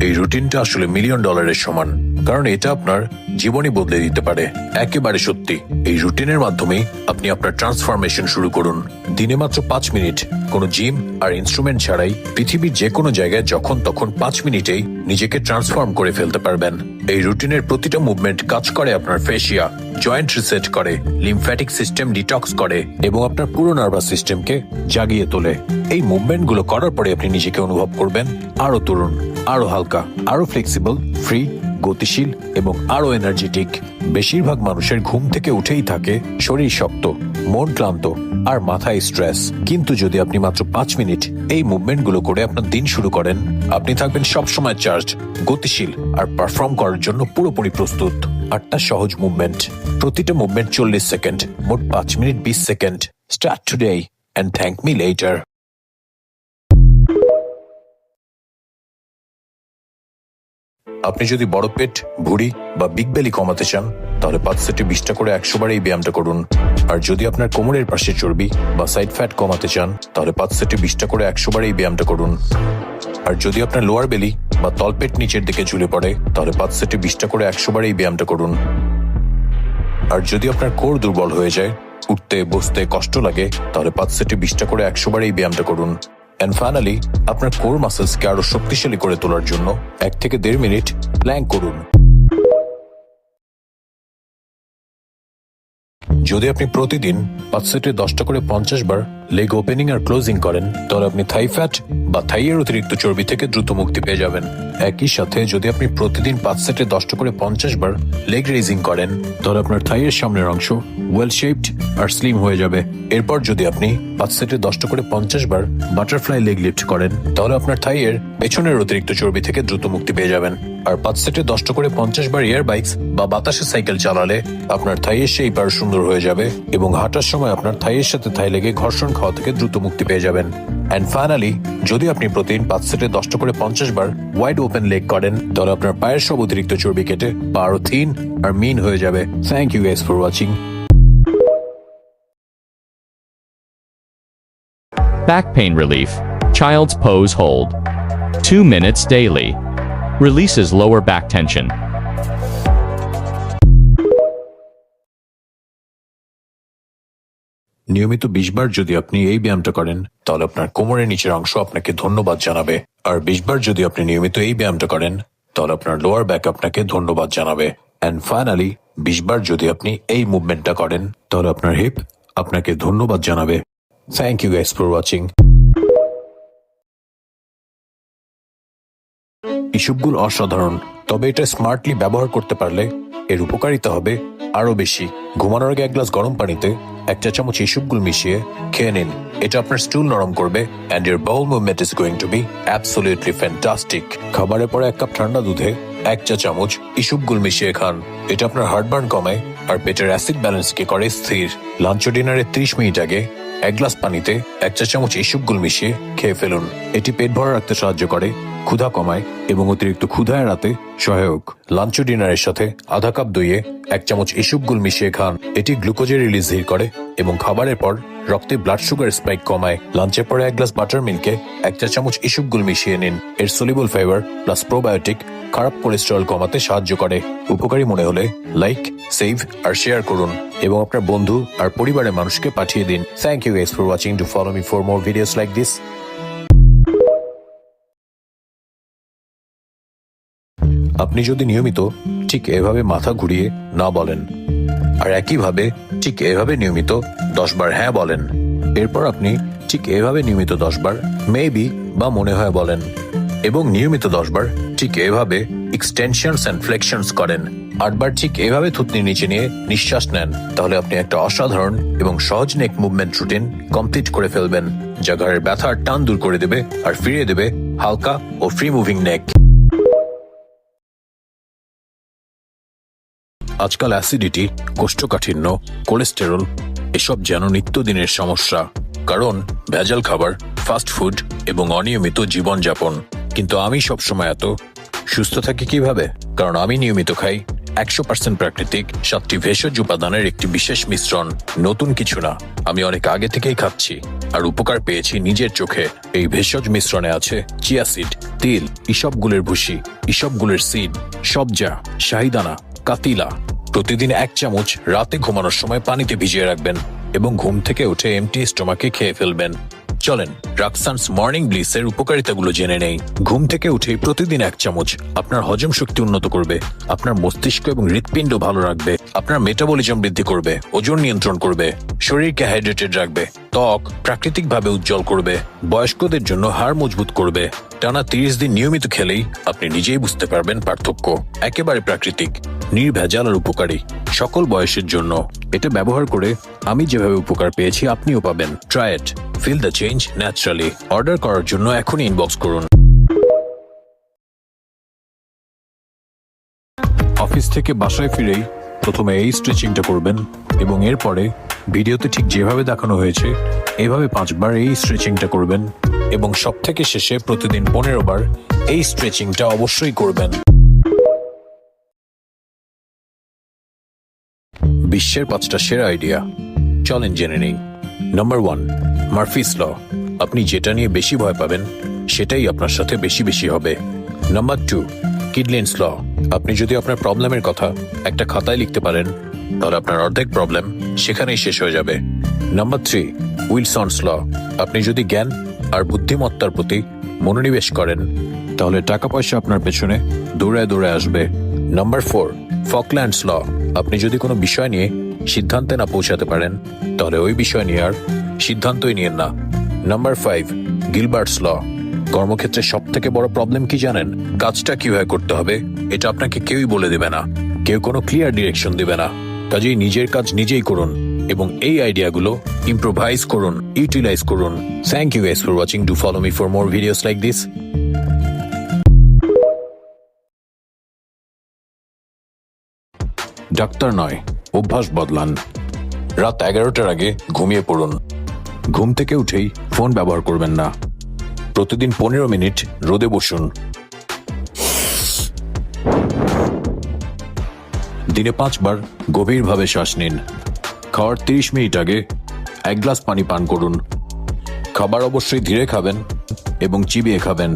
এই রুটিনটা আসলে $1 মিলিয়ন সমান, কারণ এটা আপনার জীবনই বদলে দিতে পারে। একেবারে সত্যি, এই রুটিনের মাধ্যমেই আপনি আপনার ট্রান্সফরমেশন শুরু করুন। দিনে মাত্র 5 মিনিট, কোনো জিম আর ইনস্ট্রুমেন্ট ছাড়াই পৃথিবীর যে কোনো জায়গায় যখন তখন 5 মিনিটেই নিজেকে ট্রান্সফর্ম করে ফেলতে পারবেন। এই রুটিনের প্রতিটা মুভমেন্ট কাজ করে আপনার ফেসিয়া, জয়েন্ট রিসেট করে, লিম্ফ্যাটিক সিস্টেম ডিটক্স করে এবং আপনার পুরো নার্ভাস সিস্টেমকে জাগিয়ে তোলে। এই মুভমেন্টগুলো করার পরে আপনি নিজেকে অনুভব করবেন আরো তরুণ, আরো হালকা, আরো ফ্লেক্সিবল, ফ্রি, গতিশীল এবং আরো এনার্জেটিক। বেশিরভাগ মানুষের ঘুম থেকে উঠেই থাকে শরীর শক্ত, মন ক্লান্ত আর মাথায় স্ট্রেস। কিন্তু যদি আপনি মাত্র 5 মিনিট এই মুভমেন্টগুলো করে আপনার দিন শুরু করেন, আপনি থাকবেন সবসময় চার্জড, গতিশীল আর পারফর্ম করার জন্য পুরোপুরি প্রস্তুত। 8টা সহজ মুভমেন্ট, প্রতিটা মুভমেন্ট 40 সেকেন্ড, মোট 5 minute 20 second. Start today and thank me later. আপনি যদি বড় পেট, ভুঁড়ি বা বিগ বেলি কমাতে চান তাহলে 5 সেটে 20টা করে 100 বার এই ব্যায়ামটা করুন। আর যদি আপনার কোমরের পাশে চর্বি বা সাইড ফ্যাট কমাতে চান তাহলে 5 সেটে 20টা করে 100 বার এই ব্যায়ামটা করুন। আর যদি আপনার লোয়ার বেলি বা তলপেট নিচের দিকে ঝুলে পড়ে তাহলে 5 সেটে 20টা করে 100 বার এই ব্যায়ামটা করুন। আর যদি আপনার কোর দুর্বল হয়ে যায়, উঠতে বসতে কষ্ট লাগে, তাহলে 5 সেটে 20টা করে 100 বার এই ব্যায়ামটা করুন। এন্ড ফাইনালি আপনার কোর মাসেলসকে আরো শক্তিশালী করে তোলার জন্য 1 থেকে 1.5 মিনিট প্ল্যাঙ্ক করুন। যদি আপনি প্রতিদিন 5 সেটে 10টা করে 50 বার লেগ ওপেনিং আর ক্লোজিং করেন তাহলে আপনি থাই ফ্যাট বা থাইয়ের অতিরিক্ত চর্বি থেকে দ্রুত মুক্তি পেয়ে যাবেন। একই সাথে যদি আপনি প্রতিদিন 5 সেটে 10টা করে 50 বার লেগ রেজিং করেন তাহলে আপনার থাইয়ের সামনের অংশ ওয়েল শেপড আর স্লিম হয়ে যাবে। এরপর যদি আপনি 5 সেটে 10টা করে 50 বার বাটারফ্লাই লেগ লিফট করেন তাহলে আপনার থাইয়ের পেছনের অতিরিক্ত চর্বি থেকে দ্রুত মুক্তি পেয়ে যাবেন। আর 5 সেটে 10টা করে 50 বার এয়ার বাইকস বা বাতাসে সাইকেল চালালে আপনার থাইয়ের শেপ আর সুন্দর হয়ে যাবে এবং হাঁটার সময় আপনার থাইয়ের সাথে থাই লেগে ঘর্ষণ খাওয়া থেকে দ্রুত মুক্তি পেয়ে যাবেন। এন্ড ফাইনালি যদি আপনি প্রতিদিন 5 সেটে 10টা করে 50 বার ওয়াইড ওপেন লেগ করেন তাহলে আপনার পায়ের সব অতিরিক্ত চর্বি কেটে পা আরো থিন আর মিন হয়ে যাবে। Thank you guys for watching. Back pain relief. Child's pose hold. 2 minutes daily. Releases lower back tension. নিয়মিত 20 বার যদি আপনি এই ব্যায়ামটা করেন তাহলে আপনার কোমরের নিচের অংশ আপনাকে ধন্যবাদ জানাবে। আর 20 বার যদি আপনি নিয়মিত এই ব্যায়ামটা করেন তাহলে আপনার লোয়ার ব্যাক আপনাকে ধন্যবাদ জানাবে। এন্ড ফাইনালি 20 বার যদি আপনি এই মুভমেন্টটা করেন তাহলে আপনার হিপ আপনাকে ধন্যবাদ জানাবে। Thank you guys for watching. ইসবগুল অসাধারণ, তবে এটা স্মার্টলি ব্যবহার করতে পারলে এর উপকারিতা হবে আরো বেশি। ঘুমানোর আগে 1 গ্লাস গরম পানিতে 1 চা চামচ ইসবগুল মিশিয়ে খেয়ে নিন। এটা আপনার স্টুল নরম করবে and your bowel movement is going to be absolutely fantastic. খাবারের পরে 1 কাপ ঠান্ডা দুধে 1 চা চামচ ইসবগুল মিশিয়ে খান। এটা আপনার হার্টবার্ন কমায় আর পেটের অ্যাসিড ব্যালেন্সকে করে স্থির। লাঞ্চ ও ডিনারের 30 মিনিট আগে 1 গ্লাস পানিতে 1 চা চামচ ইসবগুল মিশিয়ে খেয়ে ফেলুন। এটি পেট ভরা রাখতে সাহায্য করে, ক্ষুধা কমায় এবং অতিরিক্ত ক্ষুধা এড়াতে সহায়ক। লাঞ্চ ও ডিনারের সাথে আধা কাপ দইয়ে 1 চামচ ইসবগুল মিশিয়ে খান। এটি গ্লুকোজের রিলিজ ধীর করে এবং খাবারের পর রক্তে ব্লাড সুগার স্পাইক কমায়। লাঞ্চের পরে 1 গ্লাস বাটার মিল্কে 1 চা চামচ ইসবগুল মিশিয়ে নিন। এর সলিবল ফাইবার প্লাস প্রোবায়োটিক খারাপ কোলেস্টেরল কমাতে সাহায্য করে। উপকারী মনে হলে লাইক, সেভ আর শেয়ার করুন এবং আপনার বন্ধু আর পরিবারের মানুষকে পাঠিয়ে দিন। Thank you guys for watching. To follow me for more videos like this. আপনি যদি নিয়মিত ঠিক এভাবে মাথা ঘুরিয়ে না বলেন আর একইভাবে ঠিক এভাবে নিয়মিত 10 বার হ্যাঁ বলেন, এরপর আপনি ঠিক এভাবে নিয়মিত 10 বার মেবি বা মনে হয় বলেন এবং নিয়মিত 10 বার ঠিক এভাবে এক্সটেনশনস এন্ড ফ্লেকশনস করেন, 8 বার ঠিক এভাবে থুতনির নিচে নিয়ে নিঃশ্বাস নেন, তাহলে আপনি একটা অসাধারণ এবং সহজ নেক মুভমেন্ট রুটিন কমপ্লিট করে ফেলবেন যা ঘাড়ের ব্যথার টান দূর করে দেবে আর ফিরিয়ে দেবে হালকা ও ফ্রি মুভিং নেক। আজকাল অ্যাসিডিটি, কোষ্ঠকাঠিন্য, কোলেস্টেরল এসব যেন নিত্যদিনের সমস্যা, কারণ ভেজাল খাবার, ফাস্ট ফুড এবং অনিয়মিত জীবনযাপন। কিন্তু আমি সবসময় এত সুস্থ থাকি কিভাবে? কারণ আমি নিয়মিত খাই 100% প্রাকৃতিক 7টি ভেষজ উপাদানের একটি বিশেষ মিশ্রণ। নতুন কিছু না, আমি অনেক আগে থেকেই খাচ্ছি আর উপকার পেয়েছি নিজের চোখে। এই ভেষজ মিশ্রণে আছে চিয়া সিড, তিল, ইসবগুলের ভুসি, ইসবগুলের সিড, সবজা, শাহিদানা, কাতিলা। প্রতিদিন 1 চামচ রাতে ঘুমানোর সময় পানিতে ভিজিয়ে রাখবেন এবং ঘুম থেকে উঠে এমটি স্টোমাকে খেয়ে ফেলবেন। চলেন রাক্সানস মর্নিং ব্লিসের উপকারিতাগুলো জেনে নেই। ঘুম থেকে উঠে প্রতিদিন 1 চামচ আপনার হজম শক্তি উন্নত করবে, আপনার মস্তিষ্ক এবং হৃৎপিণ্ড ভালো রাখবে, আপনার মেটাবলিজম বৃদ্ধি করবে, ওজন নিয়ন্ত্রণ করবে, শরীরকে হাইড্রেটেড রাখবে, ত্বক প্রাকৃতিকভাবে উজ্জ্বল করবে, বয়স্কদের জন্য হাড় মজবুত করবে। টানা 30 দিন নিয়মিত খেলেই আপনি নিজেই বুঝতে পারবেন পার্থক্য। একেবারে প্রাকৃতিক, নির্ভেজাল আর উপকারী, সকল বয়সের জন্য। এটা ব্যবহার করে আমি যেভাবে উপকার পেয়েছি আপনিও পাবেন। Try it, feel the change naturally. Order করার জন্য এখনই ইনবক্স করুন। অফিস অফিস থেকে বাসায় ফিরেই প্রথমে এই স্ট্রেচিংটা করবেন এবং এরপরে ভিডিওতে ঠিক যেভাবে দেখানো হয়েছে এভাবে 5 বার এই স্ট্রেচিংটা করবেন এবং সবথেকে শেষে প্রতিদিন 15 বার এই স্ট্রেচিংটা অবশ্যই করবেন। বিশ্বের 5টা সেরা আইডিয়া, চলেন জেনে নেই। নাম্বার 1, মার্ফিস ল। আপনি যেটা নিয়ে বেশি ভয় পাবেন সেটাই আপনার সাথে বেশি বেশি হবে। নাম্বার 2, কিডলিন্স ল। আপনি যদি আপনার প্রবলেমের কথা একটা খাতায় লিখতে পারেন তাহলে আপনার অর্ধেক প্রবলেম সেখানেই শেষ হয়ে যাবে। নাম্বার 3, উইলসনস ল। আপনি যদি জ্ঞান আর বুদ্ধিমত্তার প্রতি মনোনিবেশ করেন তাহলে টাকা পয়সা আপনার পেছনে দৌড়ায় দৌড়ায় আসবে। নাম্বার 4, ফকল্যান্ডস ল। আপনি যদি কোনো বিষয় নিয়ে সিদ্ধান্তে না পৌঁছাতে পারেন তাহলে ওই বিষয় নিয়ে আর সিদ্ধান্তই নিয়েন না। নাম্বার 5, গিলবার্টস ল। কর্মক্ষেত্রে সব থেকে বড় প্রবলেম কি জানেন? কাজটা কিভাবে করতে হবে এটা আপনাকে কেউই বলে দেবে না, কেউ কোনো ক্লিয়ার ডিরেকশন দেবে না। কাজেই নিজের কাজ নিজেই করুন এবং এই আইডিয়াগুলো ইম্প্রোভাইজ করুন, ইউটিলাইজ করুন। Thank you guys for watching. Do follow me for more videos like this. ডাক্তার নয়, অভ্যাস বদলান। রাত 11টার আগে ঘুমিয়ে পড়ুন। ঘুম থেকে উঠেই ফোন ব্যবহার করবেন না। প্রতিদিন 15 মিনিট রোদে বসুন। দিনে 5 বার গভীরভাবে শ্বাস নিন। খাওয়ার 30 মিনিট আগে 1 গ্লাস পানি পান করুন। খাবার অবশ্যই ধীরে খাবেন এবং চিবিয়ে খাবেন।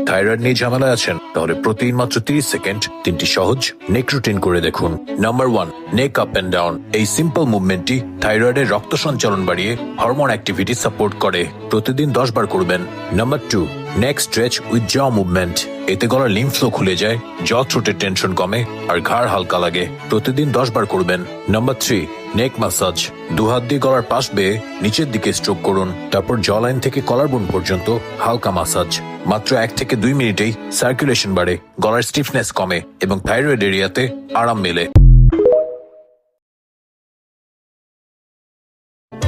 থাইরয়েড নিয়ে ঝামেলায় আছেন তাহলে প্রতিদিন মাত্র 30 সেকেন্ড 3টি সহজ নেক রুটিন করে দেখুন। Number 1, neck up and down. এই সিম্পল মুভমেন্টটি থাইরয়েডের রক্ত সঞ্চালন বাড়িয়ে হরমোন অ্যাক্টিভিটি সাপোর্ট করে। প্রতিদিন 10 বার করবেন। নাম্বার 2, নেক স্ট্রেচ উইথ জ মুভমেন্ট। এতে গলার লিম্ফ ফ্লো খুলে যায়, জ থ্রোটের টেনশন কমে আর ঘাড় হালকা লাগে। প্রতিদিন 10 বার করবেন। নাম্বার 3, নেক ম্যাসাজ। 2 হাত দিয়ে গলার পাশ বেয়ে নিচের দিকে স্ট্রোক করুন, তারপর জ লাইন থেকে কলার বোন পর্যন্ত হালকা ম্যাসাজ। মাত্র 1 থেকে 2 মিনিটেই সার্কুলেশন বাড়ে, গলার স্টিফনেস কমে এবং থাইরয়েড এরিয়াতে আরাম মেলে।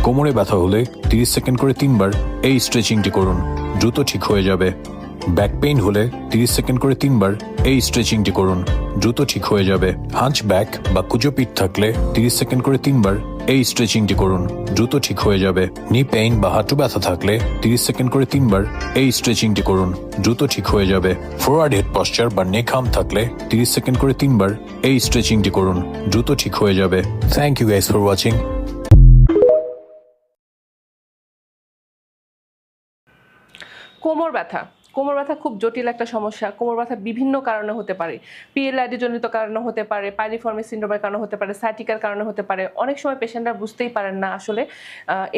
কোমরে ব্যথা হলে 30 সেকেন্ড করে 3 বার এই স্ট্রেচিংটি করুন, দ্রুত ঠিক হয়ে যাবে। ব্যাক পেইন হলে 30 সেকেন্ড করে 3 বার এই স্ট্রেচিংটি করুন, দ্রুত ঠিক হয়ে যাবে। হাঞ্চ ব্যাক বা কুজো পিঠ থাকলে 30 সেকেন্ড করে 3 বার এই স্ট্রেচিংটি করুন, দ্রুত ঠিক হয়ে যাবে। নি পেইন বা হাঁটু ব্যথা থাকলে 30 সেকেন্ড করে 3 বার এই স্ট্রেচিংটি করুন, দ্রুত ঠিক হয়ে যাবে। ফরওয়ার্ড হেড পশ্চার বা নেক হাম থাকলে 30 সেকেন্ড করে 3 বার এই স্ট্রেচিংটি করুন, দ্রুত ঠিক হয়ে যাবে। Thank you guys for watching. কোমর ব্যথা খুব জটিল একটা সমস্যা। কোমর ব্যথা বিভিন্ন কারণে হতে পারে। পিএলআইডি জনিত কারণে হতে পারে, পাইরিফর্মিস সিনড্রোমের কারণে হতে পারে, সাইটিকার কারণে হতে পারে। অনেক সময় পেশেন্টরা বুঝতেই পারেন না আসলে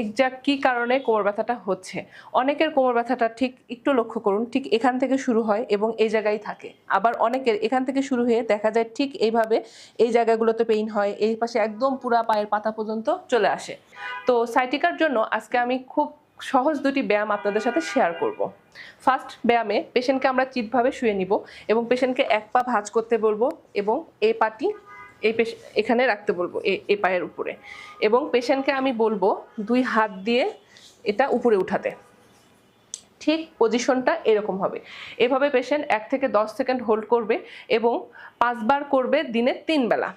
এক্সাক্ট কী কারণে কোমর ব্যথাটা হচ্ছে। অনেকের কোমর ব্যথাটা ঠিক একটু লক্ষ্য করুন, ঠিক এখান থেকে শুরু হয় এবং এই জায়গায় থাকে। আবার অনেকের এখান থেকে শুরু হয়ে দেখা যায় ঠিক এইভাবে এই জায়গাগুলোতে পেইন হয়, এই পাশে একদম পুরা পায়ের পাতা পর্যন্ত চলে আসে। তো সাইটিকার জন্য আজকে আমি খুব সহজ 2টি ব্যায়াম আপনাদের সাথে শেয়ার করব। ফার্স্ট ব্যায়ামে পেশেন্টকে আমরা চিতভাবে শুয়ে নিব এবং পেশেন্টকে 1 পা ভাঁজ করতে বলবো এবং এই পাটি এখানে রাখতে বলবো এই পায়ের উপরে, এবং পেশেন্টকে আমি বলবো 2 হাত দিয়ে এটা উপরে উঠাতে। ঠিক পজিশনটা এরকম হবে। এভাবে পেশেন্ট 1 থেকে 10 সেকেন্ড হোল্ড করবে এবং 5 বার করবে দিনে 3 বেলা।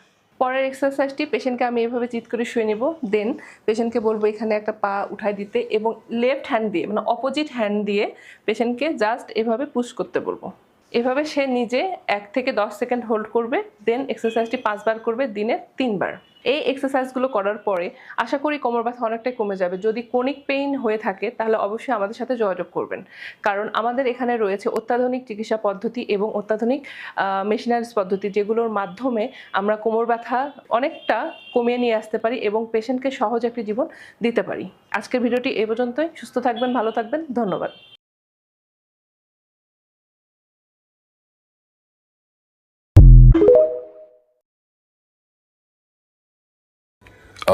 পরের এক্সারসাইজটি পেশেন্টকে আমি এভাবে চিৎ করে শুয়ে নেব, দেন পেশেন্টকে বলবো এখানে একটা পা উঠাই দিতে এবং লেফট হ্যান্ড দিয়ে মানে অপোজিট হ্যান্ড দিয়ে পেশেন্টকে জাস্ট এভাবে পুশ করতে বলবো। এভাবে সে নিজে 1 থেকে 10 সেকেন্ড হোল্ড করবে, দেন এক্সারসাইজটি 5 বার করবে দিনে 3 বার। এই এক্সারসাইজগুলো করার পরে আশা করি কোমর ব্যথা অনেকটাই কমে যাবে। যদি কোনিক পেইন হয়ে থাকে তাহলে অবশ্যই আমাদের সাথে যোগাযোগ করবেন, কারণ আমাদের এখানে রয়েছে অত্যাধুনিক চিকিৎসা পদ্ধতি এবং অত্যাধুনিক মেশিনারিজ পদ্ধতি, যেগুলোর মাধ্যমে আমরা কোমর ব্যথা অনেকটা কমিয়ে নিয়ে আসতে পারি এবং পেশেন্টকে সহজ একটি জীবন দিতে পারি। আজকের ভিডিওটি এ পর্যন্তই। সুস্থ থাকবেন, ভালো থাকবেন, ধন্যবাদ।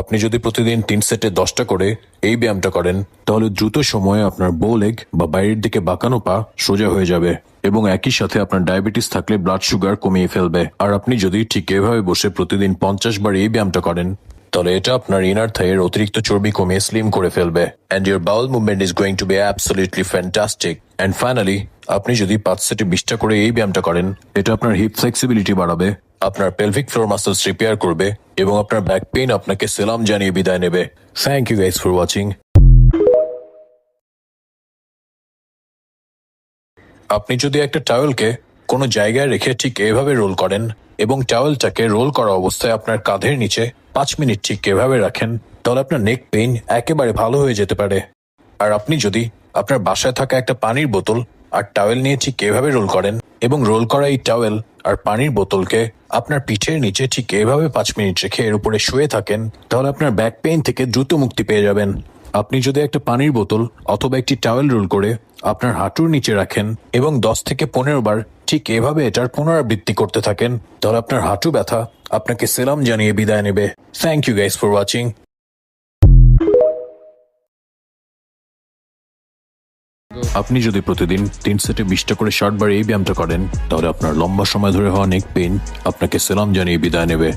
আপনি যদি প্রতিদিন 3 সেটে 10টা করে এই ব্যায়ামটা করেন তাহলে দ্রুত সময়ে আপনার বো লেগ বা বাইরের দিকে বাঁকানো পা সোজা হয়ে যাবে এবং একই সাথে আপনার ডায়াবেটিস থাকলে ব্লাড সুগার কমিয়ে ফেলবে। আর আপনি যদি ঠিক এভাবে বসে প্রতিদিন 50 বার এই ব্যায়ামটা করেন তাহলে এটা আপনার ইনার থাইয়ের অতিরিক্ত চর্বি কমিয়ে স্লিম করে ফেলবে। And your bowel movement is going to be absolutely fantastic. And finally, আপনি যদি 5 সেটে 20টা করে এই ব্যায়ামটা করেন, এটা আপনার হিপ ফ্লেক্সিবিলিটি বাড়াবে, আপনার পেলভিক ফ্লোর মাসলস রিপেয়ার করবে এবং আপনার ব্যাক পেইন আপনাকে সালাম জানিয়ে বিদায় নেবে। Thank you guys for watching. আপনি যদি একটা টাওয়েলকে কোনো জায়গায় রেখে ঠিক এভাবে রোল করেন এবং টাওয়েলটাকে রোল করা অবস্থায় আপনার কাঁধের নিচে 5 মিনিট ঠিক এভাবে রাখেন, তাহলে আপনার নেক পেইন একেবারে ভালো হয়ে যেতে পারে। আর আপনি যদি আপনার বাসায় থাকা একটা পানির বোতল আর টাওয়েল নিয়ে ঠিক এভাবে রোল করেন এবং রোল করা এই টাওয়েল আর পানির বোতলকে আপনার পিঠের নিচে ঠিক এভাবে 5 মিনিট রেখে এর উপরে শুয়ে থাকেন, তাহলে আপনার ব্যাক পেইন থেকে দ্রুত মুক্তি পেয়ে যাবেন। আপনি যদি একটা পানির বোতল অথবা একটি টাওয়েল রোল করে আপনার হাঁটুর নিচে রাখেন এবং 10 থেকে 15 বার ঠিক এভাবে এটার পুনরাবৃত্তি করতে থাকেন, তাহলে আপনার হাঁটু ব্যথা আপনাকে সালাম জানিয়ে বিদায় নেবে। Thank you guys for watching. আপনি যদি প্রতিদিন 3 সেটে 20টা করে 60 বার এই ব্যায়ামটা করেন, তাহলে আপনার লম্বা সময় ধরে হওয়া নেক পেইন আপনাকে সালাম জানিয়ে বিদায় নেবে।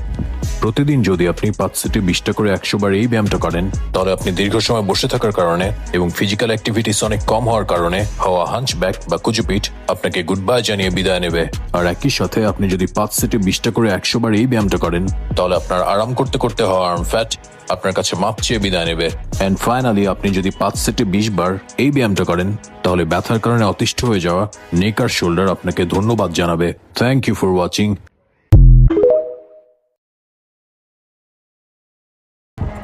প্রতিদিন যদি আপনি 5 সেটে 20টা করে 100 বার এই ব্যায়ামটা করেন, তাহলে আপনি দীর্ঘ সময় বসে থাকার কারণে এবং ফিজিক্যাল অ্যাক্টিভিটিস অনেক কম হওয়ার কারণে হওয়া হাঞ্চব্যাক বা কুচুপিট আপনাকে গুড বাই জানিয়ে বিদায় নেবে। আর একই সাথে আপনি যদি 5 সেটে 20টা করে 100 বার এই ব্যায়ামটা করেন, তাহলে আপনার আরাম করতে করতে হওয়া আর্ম ফ্যাট আপনার কাছে মাপ চেয়ে বিদায় নেবে। এন্ড ফাইনালি আপনি যদি 5 সেটে 20 বার এই ব্যায়ামটা করেন, তাহলে ব্যথার কারণে অতিষ্ঠ হয়ে যাওয়া নেক আর শোল্ডার আপনাকে ধন্যবাদ জানাবে। Thank you for watching.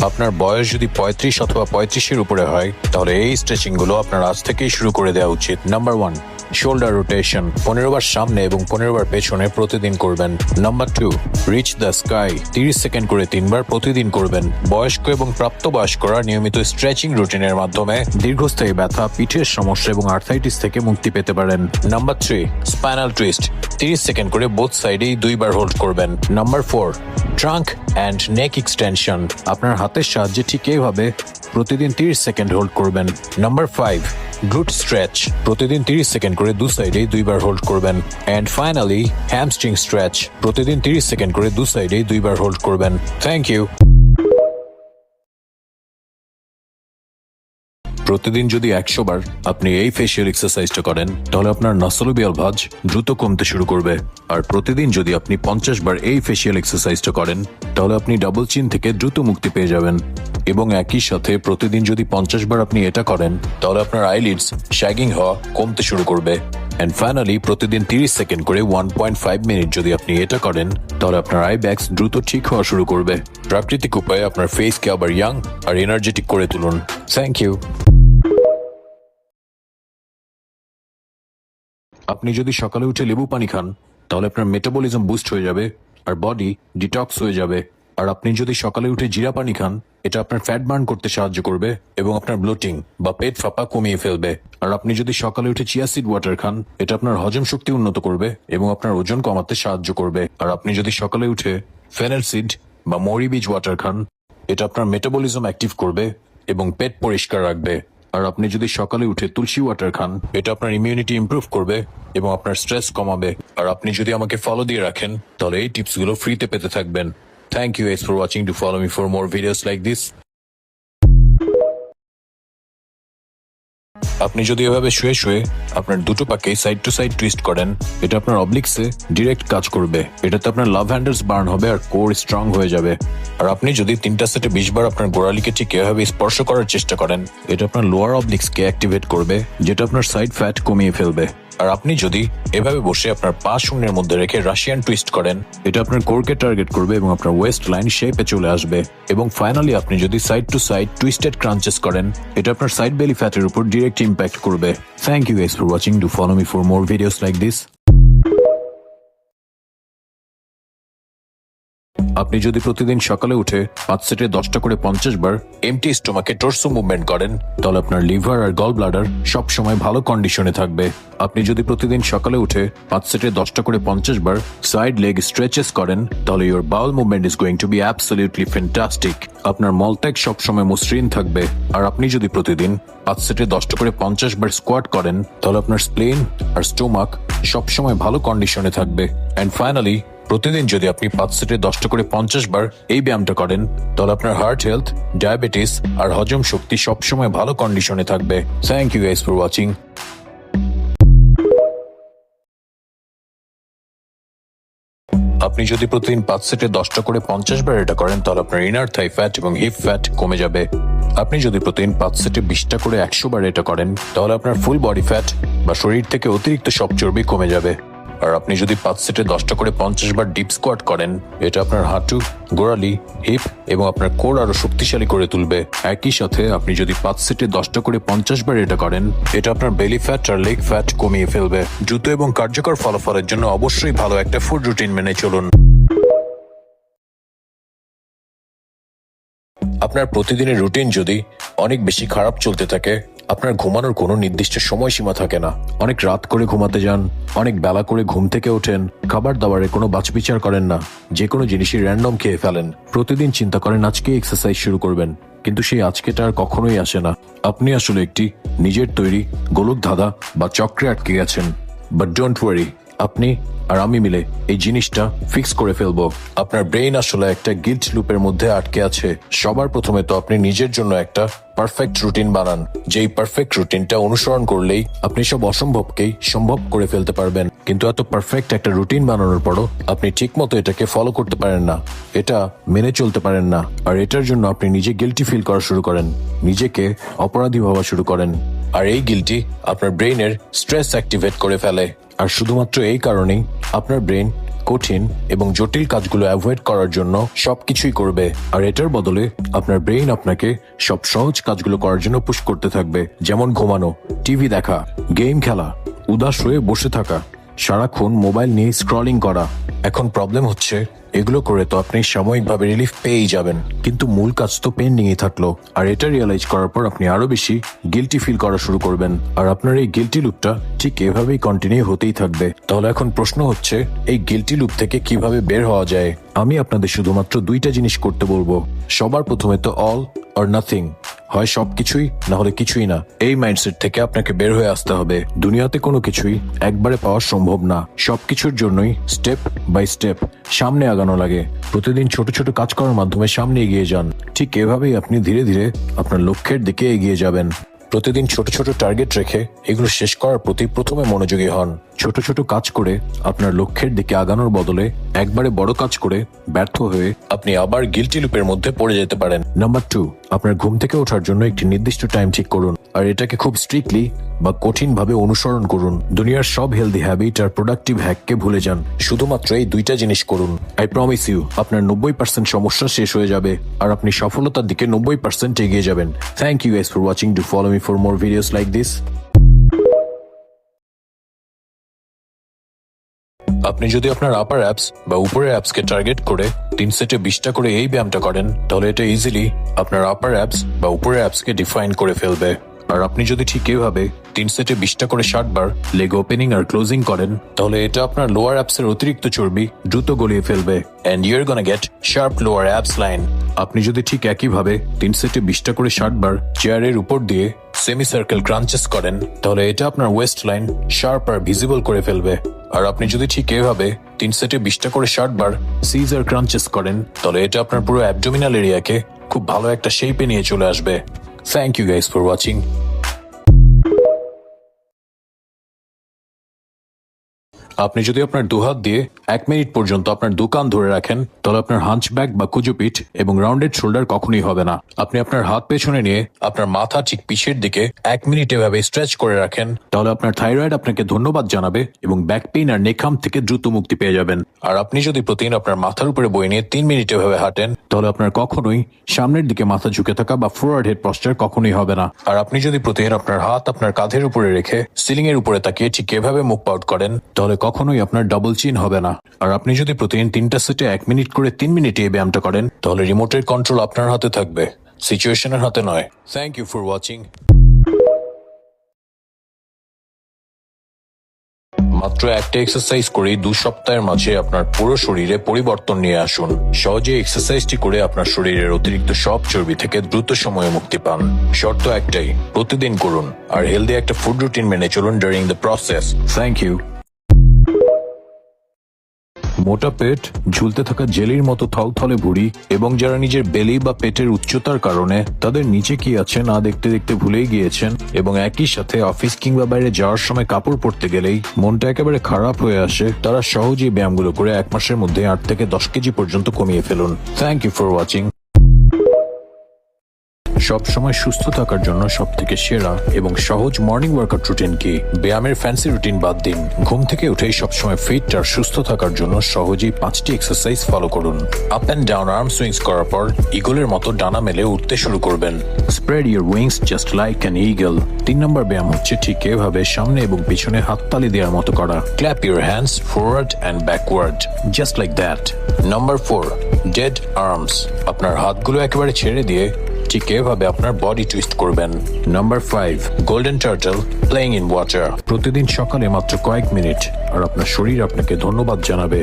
আপনার বয়স যদি 35 অথবা 35-এর উপরে হয়, তাহলে এই স্ট্রেচিং গুলো আপনার আজ থেকেই শুরু করে দেওয়া উচিত। নাম্বার 1, শোল্ডার রোটেশন 15 বার সামনে এবং 15 বার পেছনে প্রতিদিন করবেন। Number 2, reach the sky 30 second করে 3 বার প্রতিদিন করবেন। বয়স্ক এবং প্রাপ্তবয়স্করা নিয়মিত স্ট্রেচিং রুটিনের মাধ্যমে দীর্ঘস্থায়ী ব্যথা, পিঠের সমস্যা এবং আর্থাইটিস থেকে মুক্তি পেতে পারেন। নাম্বার 3, স্পাইনাল টুইস্ট 30 সেকেন্ড করে বোথ সাইডেই 2 বার হোল্ড করবেন। Number 4, trunk and neck extension আপনার হাতের সাহায্যে ঠিক এইভাবে প্রতিদিন 30 সেকেন্ড হোল্ড করবেন। নাম্বার 5, গ্লুট স্ট্রেচ প্রতিদিন 30 সেকেন্ড করে 2 সাইডেই 2 বার হোল্ড করবেন। এন্ড ফাইনালি হ্যামস্ট্রিং স্ট্রেচ প্রতিদিন 30 সেকেন্ড করে 2 সাইডেই 2 বার হোল্ড করবেন। Thank you. প্রতিদিন যদি 100 বার আপনি এই ফেশিয়াল এক্সারসাইজটা করেন, তাহলে আপনার নাসলুবিয়াল ভাঁজ দ্রুত কমতে শুরু করবে। আর প্রতিদিন যদি আপনি 50 বার এই ফেশিয়াল এক্সারসাইজটা করেন, তাহলে আপনি ডাবল চিন থেকে দ্রুত মুক্তি পেয়ে যাবেন। এবং একই সাথে প্রতিদিন যদি 50 বার আপনি এটা করেন, তাহলে আপনার আইলিডস শ্যাগিং হওয়া কমতে শুরু করবে। এন্ড ফাইনালি প্রতিদিন 30 সেকেন্ড করে 1.5 মিনিট যদি আপনি এটা করেন, তাহলে আপনার আই ব্যাগস দ্রুত ঠিক হওয়া শুরু করবে। প্রাকৃতিক উপায়ে আপনার ফেসকে আবার ইয়াং আর এনার্জেটিক করে তুলুন। Thank you. আপনি যদি সকালে উঠে লেবু পানি খান, তাহলে আপনার মেটাবলিজম বুস্ট হয়ে যাবে আর বডি ডিটক্স হয়ে যাবে। আর আপনি যদি সকালে উঠে জিরা পানি খান, এটা আপনার ফ্যাট বার্ন করতে সাহায্য করবে এবং আপনার ব্লোটিং বা পেট ফাঁপা কমিয়ে ফেলবে। আর আপনি যদি সকালে উঠে চিয়া সিড ওয়াটার খান, এটা আপনার হজম শক্তি উন্নত করবে এবং আপনার ওজন কমাতে সাহায্য করবে। আর আপনি যদি সকালে উঠে ফেনেল সিড বা মরি বীজ ওয়াটার খান, এটা আপনার মেটাবলিজম অ্যাক্টিভ করবে এবং পেট পরিষ্কার রাখবে। আর আপনি যদি সকালে উঠে তুলসী ওয়াটার খান, এটা আপনার ইমিউনিটি ইমপ্রুভ করবে এবং আপনার স্ট্রেস কমাবে। আর আপনি যদি আমাকে ফলো দিয়ে রাখেন, তাহলে এই টিপসগুলো ফ্রিতে পেতে থাকবেন। Thank you guys for watching. To follow me for more videos like this. আপনি যদি এভাবে শুয়ে শুয়ে আপনার দুটো পাকে সাইড টু সাইড টুইস্ট করেন, এটা আপনার অবলিক্সে ডিরেক্ট কাজ করবে। এটাতে আপনার লাভ হ্যান্ডেলস বার্ন হবে আর কোর স্ট্রং হয়ে যাবে। আর আপনি যদি 3টা সেটে 20 বার আপনার গোড়ালিকে ঠিক এভাবে স্পর্শ করার চেষ্টা করেন, এটা আপনার লোয়ার অবলিক্সকে অ্যাক্টিভেট করবে, যেটা আপনার সাইড ফ্যাট কমিয়ে ফেলবে। আর আপনি যদি এভাবে বসে আপনার পা শূন্যের মধ্যে রেখে রাশিয়ান টুইস্ট করেন, এটা আপনার কোরকে টার্গেট করবে এবং আপনার ওয়েস্ট লাইন শেপে চলে আসবে। এবং ফাইনালি আপনি যদি side to side twisted crunches করেন, এটা আপনার সাইড বেলি ফ্যাটের উপর ডিরেক্ট ইম্প্যাক্ট করবে। Thank you guys for watching. Do follow me for more videos like this. আপনি যদি প্রতিদিন সকালে উঠে 5 সেটে 10টা করে 50 বার এমটি স্টোমাকে টর্সো মুভমেন্ট করেন, তাহলে আপনার লিভার আর গল ব্লাডার সব সময় ভালো কন্ডিশনে থাকবে। আপনি যদি প্রতিদিন সকালে উঠে 5 সেটে 10টা করে 50 বার সাইড লেগ স্ট্রেচেস করেন, তাহলে your bowel movement is going to B absolutely fantastic. আপনার মলত্যাগ সব সময় মসৃণ থাকবে। আর আপনি যদি প্রতিদিন 5 সেটে 10টা করে 50 বার স্কোয়াট করেন, তাহলে আপনার স্প্লেন আর স্টোমাক সব সময় ভালো কন্ডিশনে থাকবে। এন্ড ফাইনালি প্রতিদিন যদি আপনি 5 সেটে 10টা করে 50 বার এই ব্যায়ামটা করেন, তাহলে আপনার হার্ট হেলথ, ডায়াবেটিস আর হজম শক্তি সবসময় ভালো কন্ডিশনে থাকবে। Thank you guys for watching. আপনি যদি প্রতিদিন 5 সেটে 10টা করে 50 বার এটা করেন তাহলে আপনার ইনার থাই ফ্যাট এবং হিপ ফ্যাট কমে যাবে। আপনি যদি প্রতিদিন 5 সেটে 20টা করে 100 বার এটা করেন তাহলে আপনার ফুল বডি ফ্যাট বা শরীর থেকে অতিরিক্ত সব চর্বি কমে যাবে। আর আপনি যদি 5 সেটে 10টা করে 50 বার ডিপ স্কোয়াট করেন এটা আপনার হাঁটু, গোড়ালি, হিপ এবং আপনার কোর আরো শক্তিশালী করে তুলবে। একই সাথে আপনি যদি 5 সেটে 10টা করে 50 বার এটা করেন এটা আপনার বেলি ফ্যাট আর লেগ ফ্যাট কমিয়ে ফেলবে। দ্রুত এবং কার্যকর ফলাফলের জন্য অবশ্যই ভালো একটা ফুড রুটিন মেনে চলুন। আপনার প্রতিদিনের রুটিন যদি অনেক বেশি খারাপ চলতে থাকে, আপনার ঘুমানোর কোনো নির্দিষ্ট সময়সীমা থাকে না, অনেক রাত করে ঘুমাতে যান, অনেক বেলা করে ঘুম থেকে ওঠেন, খাবার দাবারে কোনো বাছবিচার করেন না, যে কোনো জিনিসই র্যান্ডম খেয়ে ফেলেন, প্রতিদিন চিন্তা করেন আজকে এক্সারসাইজ শুরু করবেন, কিন্তু সেই আজকেটা আর কখনোই আসে না। আপনি আসলে একটি নিজের তৈরি গোলক ধাঁধা বা চক্রে আটকে গেছেন। বাট ডোন্ট ওয়ারি, আপনি আর আমি মিলে এই জিনিসটা ফিক্স করে ফেলবো। আপনার ব্রেইন আসলে একটা গিল্ট লুপের মধ্যে আটকে আছে। সবার প্রথমে তো আপনি নিজের জন্য একটা পারফেক্ট রুটিন বানান, যেই পারফেক্ট রুটিনটা অনুসরণ করলেই আপনি সব অসম্ভবকেই সম্ভব করে ফেলতে পারবেন। কিন্তু এত পারফেক্ট একটা রুটিন বানানোর পরও আপনি ঠিক মতো এটাকে ফলো করতে পারেন না, এটা মেনে চলতে পারেন না, আর এটার জন্য আপনি নিজে গিল্টি ফিল করা শুরু করেন, নিজেকে অপরাধী ভাবা শুরু করেন। আর এই গিল্টি আপনার ব্রেইনের স্ট্রেস অ্যাক্টিভেট করে ফেলে। আর শুধুমাত্র এই কারণেই আপনার ব্রেন কঠিন এবং জটিল কাজগুলো অ্যাভয়েড করার জন্য সবকিছুই করবে। আর এটার বদলে আপনার ব্রেইন আপনাকে সব সহজ কাজগুলো করার জন্য পুশ করতে থাকবে, যেমন ঘুমানো, টিভি দেখা, গেম খেলা, উদাস হয়ে বসে থাকা, সারাক্ষণ মোবাইল নিয়ে স্ক্রলিং করা। এখন প্রবলেম হচ্ছে এগুলো করে তো আপনি সাময়িকভাবে রিলিফ পেয়েই যাবেন, কিন্তু মূল কাজ তো পেন্ডিংই থাকলো। আর এটা রিয়েলাইজ করার পর আপনি আরো বেশি গিল্টি ফিল করা শুরু করবেন, আর আপনার এই গিল্টি লুপটা ঠিক এভাবেই কন্টিনিউ হতেই থাকবে। তাহলে এখন প্রশ্ন হচ্ছে এই গিল্টি লুপ থেকে কিভাবে বের হওয়া যায়। আমি আপনাদের শুধুমাত্র 2টা জিনিস করতে বলবো। সবার প্রথমে তো অল অর নাথিং, হয় সবকিছুই না হলে কিছুই না। এই মাইন্ডসেট থেকে আপনাকে বের হয়ে আসতে হবে। দুনিয়াতে কোনো কিছুই একবারে পাওয়া সম্ভব না, সবকিছুর জন্যই স্টেপ বাই স্টেপ সামনে আগানো লাগে। প্রতিদিন ছোট ছোট কাজ করার মাধ্যমে সামনে এগিয়ে যান। ঠিক এভাবেই আপনি ধীরে ধীরে আপনার লক্ষ্যের দিকে এগিয়ে যাবেন। প্রতিদিন ছোট ছোট টার্গেট রেখে এগুলো শেষ করার প্রতি প্রথমে মনোযোগী হন। ছোট ছোট কাজ করে আপনার লক্ষ্যের দিকে আগানোর বদলে একবারে বড় কাজ করে ব্যর্থ হয়ে আপনি আবার গিল্টি লুপের মধ্যে পড়ে যেতে পারেন। নাম্বার 2, আপনার ঘুম থেকে ওঠার জন্য একটি নির্দিষ্ট টাইম ঠিক করুন, আর এটাকে খুব স্ট্রিক্টলি বা কঠিন ভাবে অনুসরণ করুন। দুনিয়ার সব হেলদি হ্যাবিট আর প্রোডাক্টিভ হ্যাককে ভুলে যান, শুধুমাত্র এই 2টা জিনিস করুন। আই প্রমিস ইউ, আপনার 90% সমস্যা শেষ হয়ে যাবে আর আপনি সফলতার দিকে 90% এগিয়ে যাবেন। Thank you guys for watching. Do follow me for more videos like this. আপনি যদি আপনার আপার অ্যাপস বা উপরের অ্যাপসকে টার্গেট করে 3 সেটে 20টা করে এই ব্যায়ামটা করেন তাহলে এটা ইজিলি আপনার আপার অ্যাপস বা উপরের অ্যাপসকে ডিফাইন করে ফেলবে। আর আপনি যদি ঠিক এভাবে 3 সেটে 20টা করে 60 বার লেগ ওপেনিং আর ক্লোজিং করেন তাহলে এটা আপনার লোয়ার অ্যাপসের অতিরিক্ত চর্বি দ্রুত গলিয়ে ফেলবে, and you are gonna get sharp lower abs line. আপনি যদি ঠিক একইভাবে 3 সেটে 20টা করে 60 বার চেয়ারের উপর দিয়ে সেমি সার্কেল ক্রাঞ্চেস করেন তাহলে এটা আপনার ওয়েস্ট লাইন শার্প আর ভিজিবল করে ফেলবে। আর আপনি যদি ঠিক এভাবে 3 সেটে 20টা করে 60 বার সিজার ক্রাঞ্চেস করেন তাহলে এটা আপনার পুরো অ্যাবডোমিনাল এরিয়াকে খুব ভালো একটা শেপে নিয়ে চলে আসবে। Thank you guys for watching. আপনি যদি আপনার দুহাত দিয়ে 1 মিনিট পর্যন্ত আপনার কান ধরে রাখেন তাহলে আপনার হাঞ্চব্যাক বা কুজুপিঠ এবং রাউন্ডেড শোল্ডার কখনোই হবে না। আপনি আপনার হাত পেছনে নিয়ে আপনার মাথা ঠিক পিছের দিকে 1 মিনিট এভাবে স্ট্রেচ করে রাখেন তাহলে আপনার থাইরয়েড আপনাকে ধন্যবাদ জানাবে এবং ব্যাক পেইন আর নেক হাম থেকে দ্রুত মুক্তি পেয়ে যাবেন। আর আপনি যদি প্রতিদিন আপনার মাথার উপরে বই নিয়ে 3 মিনিট এভাবে হাঁটেন তাহলে আপনার কখনোই সামনের দিকে মাথা ঝুঁকে থাকা বা ফরওয়ার্ড হেড পশ্চার কখনোই হবে না। আর আপনি যদি প্রতিদিন আপনার হাত আপনার কাঁধের উপরে রেখে সিলিং এর উপরে তাকিয়ে ঠিক এভাবে মুভ আউট করেন তাহলে কখনোই আপনার ডাবল চিন হবে না। আর আপনি যদি প্রতিদিন 3টা সেটে 1 মিনিট করে 3 মিনিটে এই ব্যায়ামটা করেন তাহলে রিমোটের কন্ট্রোল আপনার হাতে থাকবে, সিচুয়েশনের হাতে নয়। Thank you for watching. মাত্র একটা এক্সারসাইজ করে 2 সপ্তাহের মাঝে আপনার পুরো শরীরে পরিবর্তন নিয়ে আসুন। সহজে এক্সারসাইজটি করে আপনার শরীরের অতিরিক্ত সব চর্বি থেকে দ্রুত সময়ে মুক্তি পান। শর্ত একটাই, প্রতিদিন করুন আর হেলদি একটা ফুড রুটিন মেনে চলুন during the process. Thank you. মোটা পেট, ঝুলতে থাকা জেলির মতো থলথলে ভুঁড়ি এবং যারা নিজের বেলি বা পেটের উচ্চতার কারণে তাদের নিচে কি আছে না দেখতে দেখতে ভুলেই গিয়েছেন এবং একই সাথে অফিস কিংবা বাইরে যাওয়ার সময় কাপড় পরতে গেলেই মনটা একেবারে খারাপ হয়ে আসে, তারা সহজেই ব্যায়ামগুলো করে 1 মাসের মধ্যে 8 থেকে 10 কেজি পর্যন্ত কমিয়ে ফেলুন। Thank you for watching. সব সময় সুস্থ থাকার জন্য সব থেকে সেরা এবং সহজ মর্নিং ওয়ার্কআউট রুটিন কি? ব্যায়ামের ফ্যান্সি রুটিন বাদ দিন। ঘুম থেকে উঠেই সবসময় ফিট আর সুস্থ থাকার জন্য সহজেই 5টি এক্সারসাইজ ফলো করুন। Up and down arm swings করার পর ইগলের মতো ডানা মেলে উঠতে শুরু করবেন। Spread your wings just like an eagle. 3 নম্বর ব্যায়াম হচ্ছে ঠিক এভাবে সামনে এবং পিছনে হাততালি দেওয়ার মতো করা। Clap your hands forward and backward just like that. Number 4, dead arms. আপনার হাতগুলো একেবারে ছেড়ে দিয়ে ঠিক এভাবে আপনার বডি টুইস্ট করবেন। Number 5, golden turtle playing in water. প্রতিদিন সকালে মাত্র কয়েক মিনিট আর আপনার শরীর আপনাকে ধন্যবাদ জানাবে।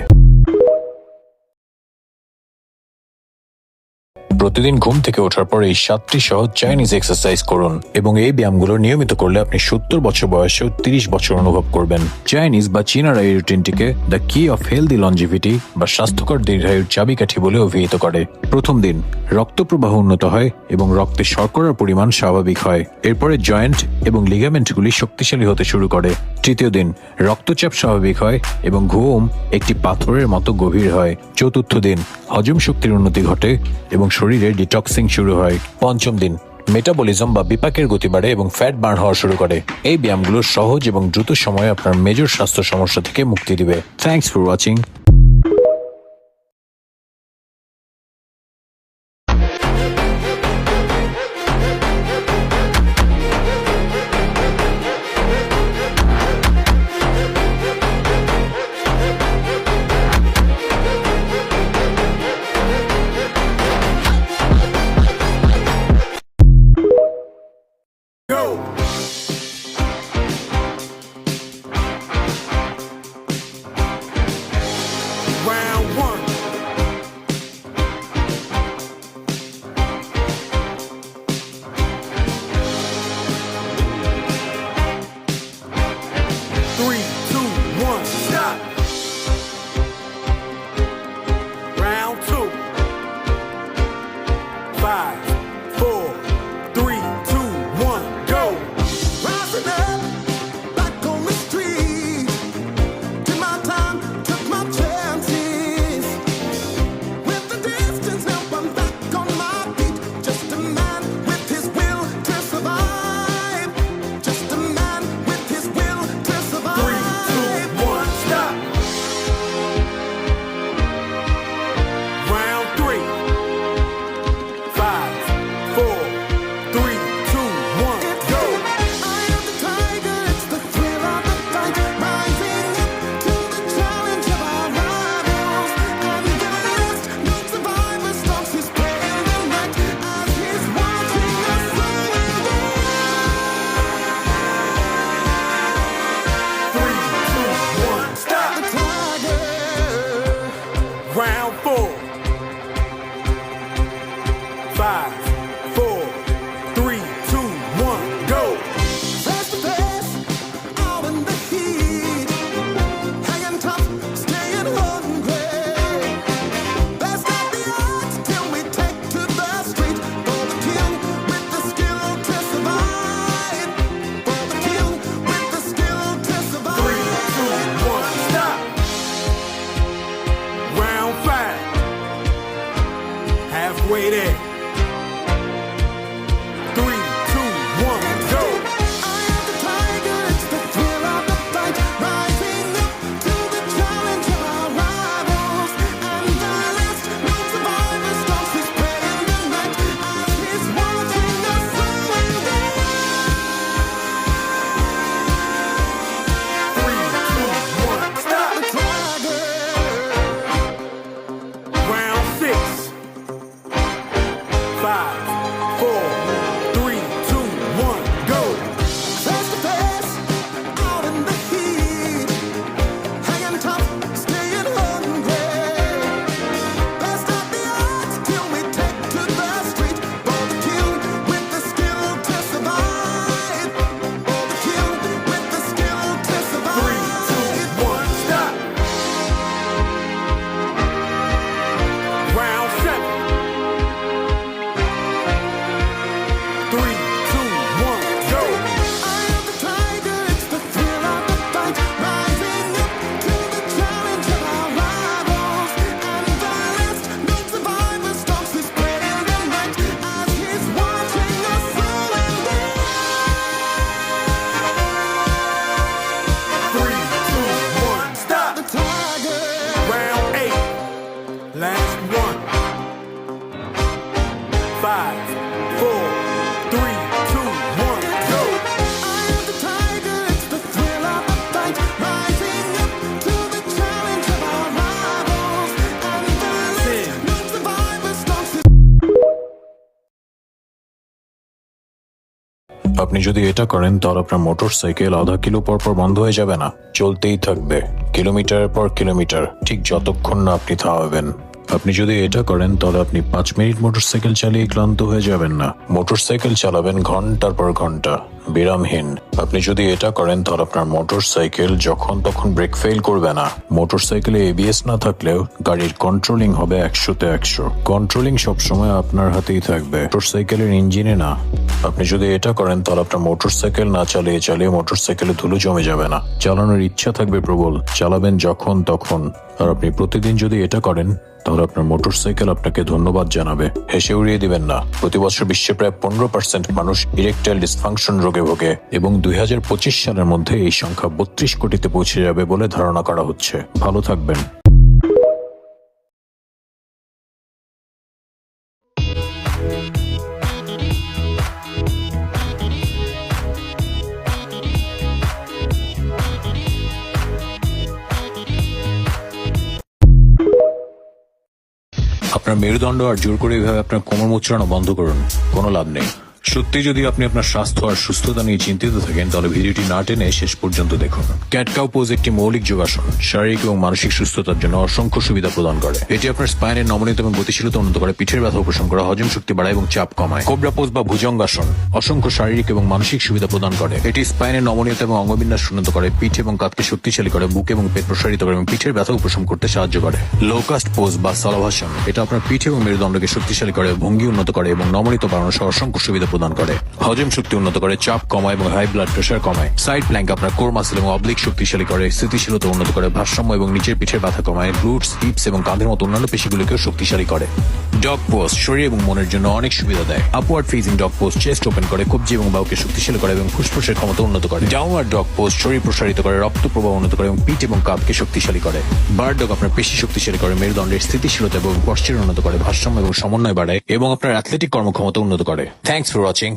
প্রতিদিন ঘুম থেকে ওঠার পর এই 7টি সহজ চাইনিজ এক্সারসাইজ করুন এবং এই ব্যায়ামগুলো নিয়মিত করলে আপনি 70 বছর বয়সেও 30 বছর অনুভব করবেন। চাইনিজ বা চীনারা এই রুটিনটিকে দ্য কি অফ হেলদি লঞ্জিভিটি বা স্বাস্থ্যকর দীর্ঘায়ুর চাবিকাঠি বলে অভিহিত করে। প্রথম দিন রক্ত প্রবাহ উন্নত হয় এবং রক্তে শর্করার পরিমাণ স্বাভাবিক হয়। এরপরে জয়েন্ট এবং লিগামেন্টগুলি শক্তিশালী হতে শুরু করে। তৃতীয় দিন রক্তচাপ স্বাভাবিক হয় এবং ঘুম একটি পাথরের মতো গভীর হয়। চতুর্থ দিন হজম শক্তির উন্নতি ঘটে এবং শরীরে ডিটক্সিং শুরু হয়। পঞ্চম দিন মেটাবলিজম বা বিপাকের গতি বাড়ে এবং ফ্যাট বার্ন হওয়া শুরু করে। এই ব্যায়ামগুলো সহজ এবং দ্রুত সময়ে আপনার মেজর স্বাস্থ্য সমস্যা থেকে মুক্তি দিবে। Thanks for watching. Go. Round 1. Three, two, one, stop. Round 2. 5, 4, 3, 2, 1, go. আপনি যদি এটা করেন তাহলে আপনার মোটরসাইকেল আধা কিলো পর পর বন্ধ হয়ে যাবে না, চলতেই থাকবে কিলোমিটার পর কিলোমিটার, ঠিক যতক্ষণ না আপনি থামাবেন। আপনি যদি এটা করেন তাহলে আপনি 5 মিনিট মোটরসাইকেল চালিয়ে ক্লান্ত হয়ে যাবেন না, মোটরসাইকেল চালাবেন ঘন্টার পর ঘন্টা বিরামহীন। আপনি যদি এটা করেন তাহলে আপনার মোটরসাইকেল যখন তখন ব্রেক ফেল করবে না। মোটরসাইকেলে এবিএস না থাকলেও গাড়ির কন্ট্রোলিং হবে 100-তে 100। কন্ট্রোলিং সবসময় আপনার হাতেই থাকবে, মোটরসাইকেলের ইঞ্জিনে না। আপনি যদি এটা করেন তাহলে আপনার মোটরসাইকেল না চালিয়ে মোটরসাইকেলে ধুলো জমে যাবে না, চালানোর ইচ্ছা থাকবে প্রবল, চালাবেন যখন তখন। আর আপনি প্রতিদিন যদি এটা করেন তাহলে আপনার মোটরসাইকেল আপনাকে ধন্যবাদ জানাবে, হেসে উড়িয়ে দিবেন না। প্রতি বছর বিশ্বে প্রায় 15% মানুষ ইরেকটাইল ডিসফাংশন রোগে ভোগে এবং 2025 সালের মধ্যে এই সংখ্যা 32 কোটিতে পৌঁছে যাবে বলে ধারণা করা হচ্ছে। ভালো থাকবেন। আপনার মেরুদণ্ড আর জোর করে এইভাবে আপনার কোমর মোচড়ানো বন্ধ করুন, কোনো লাভ নেই। সত্যি যদি আপনি আপনার স্বাস্থ্য আর সুস্থতা নিয়ে চিন্তিত থাকেন তাহলে ভিডিওটি না টেনে শেষ পর্যন্ত দেখুন। ক্যাট কাউ পোজ একটি মৌলিক যোগাসন, শারীরিক এবং মানসিক সুস্থতার জন্য অসংখ্য সুবিধা প্রদান করে। এটি আপনার স্পাইনের নমনীয়তা এবং গতিশীলতা উন্নত করে, পিঠের ব্যথা উপশম করে, হজম শক্তি বাড়ায় এবং চাপ কমায়। কোবরা পোজ বা ভুজঙ্গাসন অসংখ্য শারীরিক এবং মানসিক সুবিধা প্রদান করে। এটি স্পাইনের নমনীয়তা এবং অঙ্গবিন্যাস উন্নত করে, পিঠ এবং কাঁধকে শক্তিশালী করে, বুক এবং পেট প্রসারিত করে এবং পিঠের ব্যথা উপশম করতে সাহায্য করে। লোকাস্ট পোজ বা সালাভাসন এটা আপনার পিঠ এবং মেরুদণ্ডকে শক্তিশালী করে, ভঙ্গি উন্নত করে এবং নমনীয়তা বাড়ানো সহ অসংখ্য সুবিধা প্রদান করে। হজম শক্তি উন্নত করে, চাপ কমায় এবং হাই ব্লাড প্রেশার কমায়। সাইড প্ল্যাঙ্ক আপনার কোর মাসল এবং অবলিক শক্তিশালী করে, স্থিতিশীলতা উন্নত করে, ভারসাম্য এবং নিচের পিঠের ব্যথা কমায়। গ্লুটস, হিপস এবং কাঁধের মতো অন্যান্য পেশিগুলোকেও শক্তিশালী করে। ডগ পোজ শরীর এবং মনের জন্য অনেক সুবিধা দেয়। Upward facing dog pose chest open করে, কবজি এবং বাহুকে শক্তিশালী করে এবং ফুসফুসের ক্ষমতা উন্নত করে। ডাউনওয়ার্ড ডগ পোজ শরীর প্রসারিত করে, রক্ত প্রবাহ উন্নত করে এবং পিঠ এবং কাঁধকে শক্তিশালী করে। বার্ড ডগ আপনার পেশি শক্তিশালী করে, মেরুদণ্ডের স্থিতিশীলতা এবং পশ্চার উন্নত করে, ভারসাম্য এবং সমন্বয় বাড়ায় এবং আপনার অ্যাথলেটিক কর্মক্ষমতা উন্নত করে। Thanks for watching.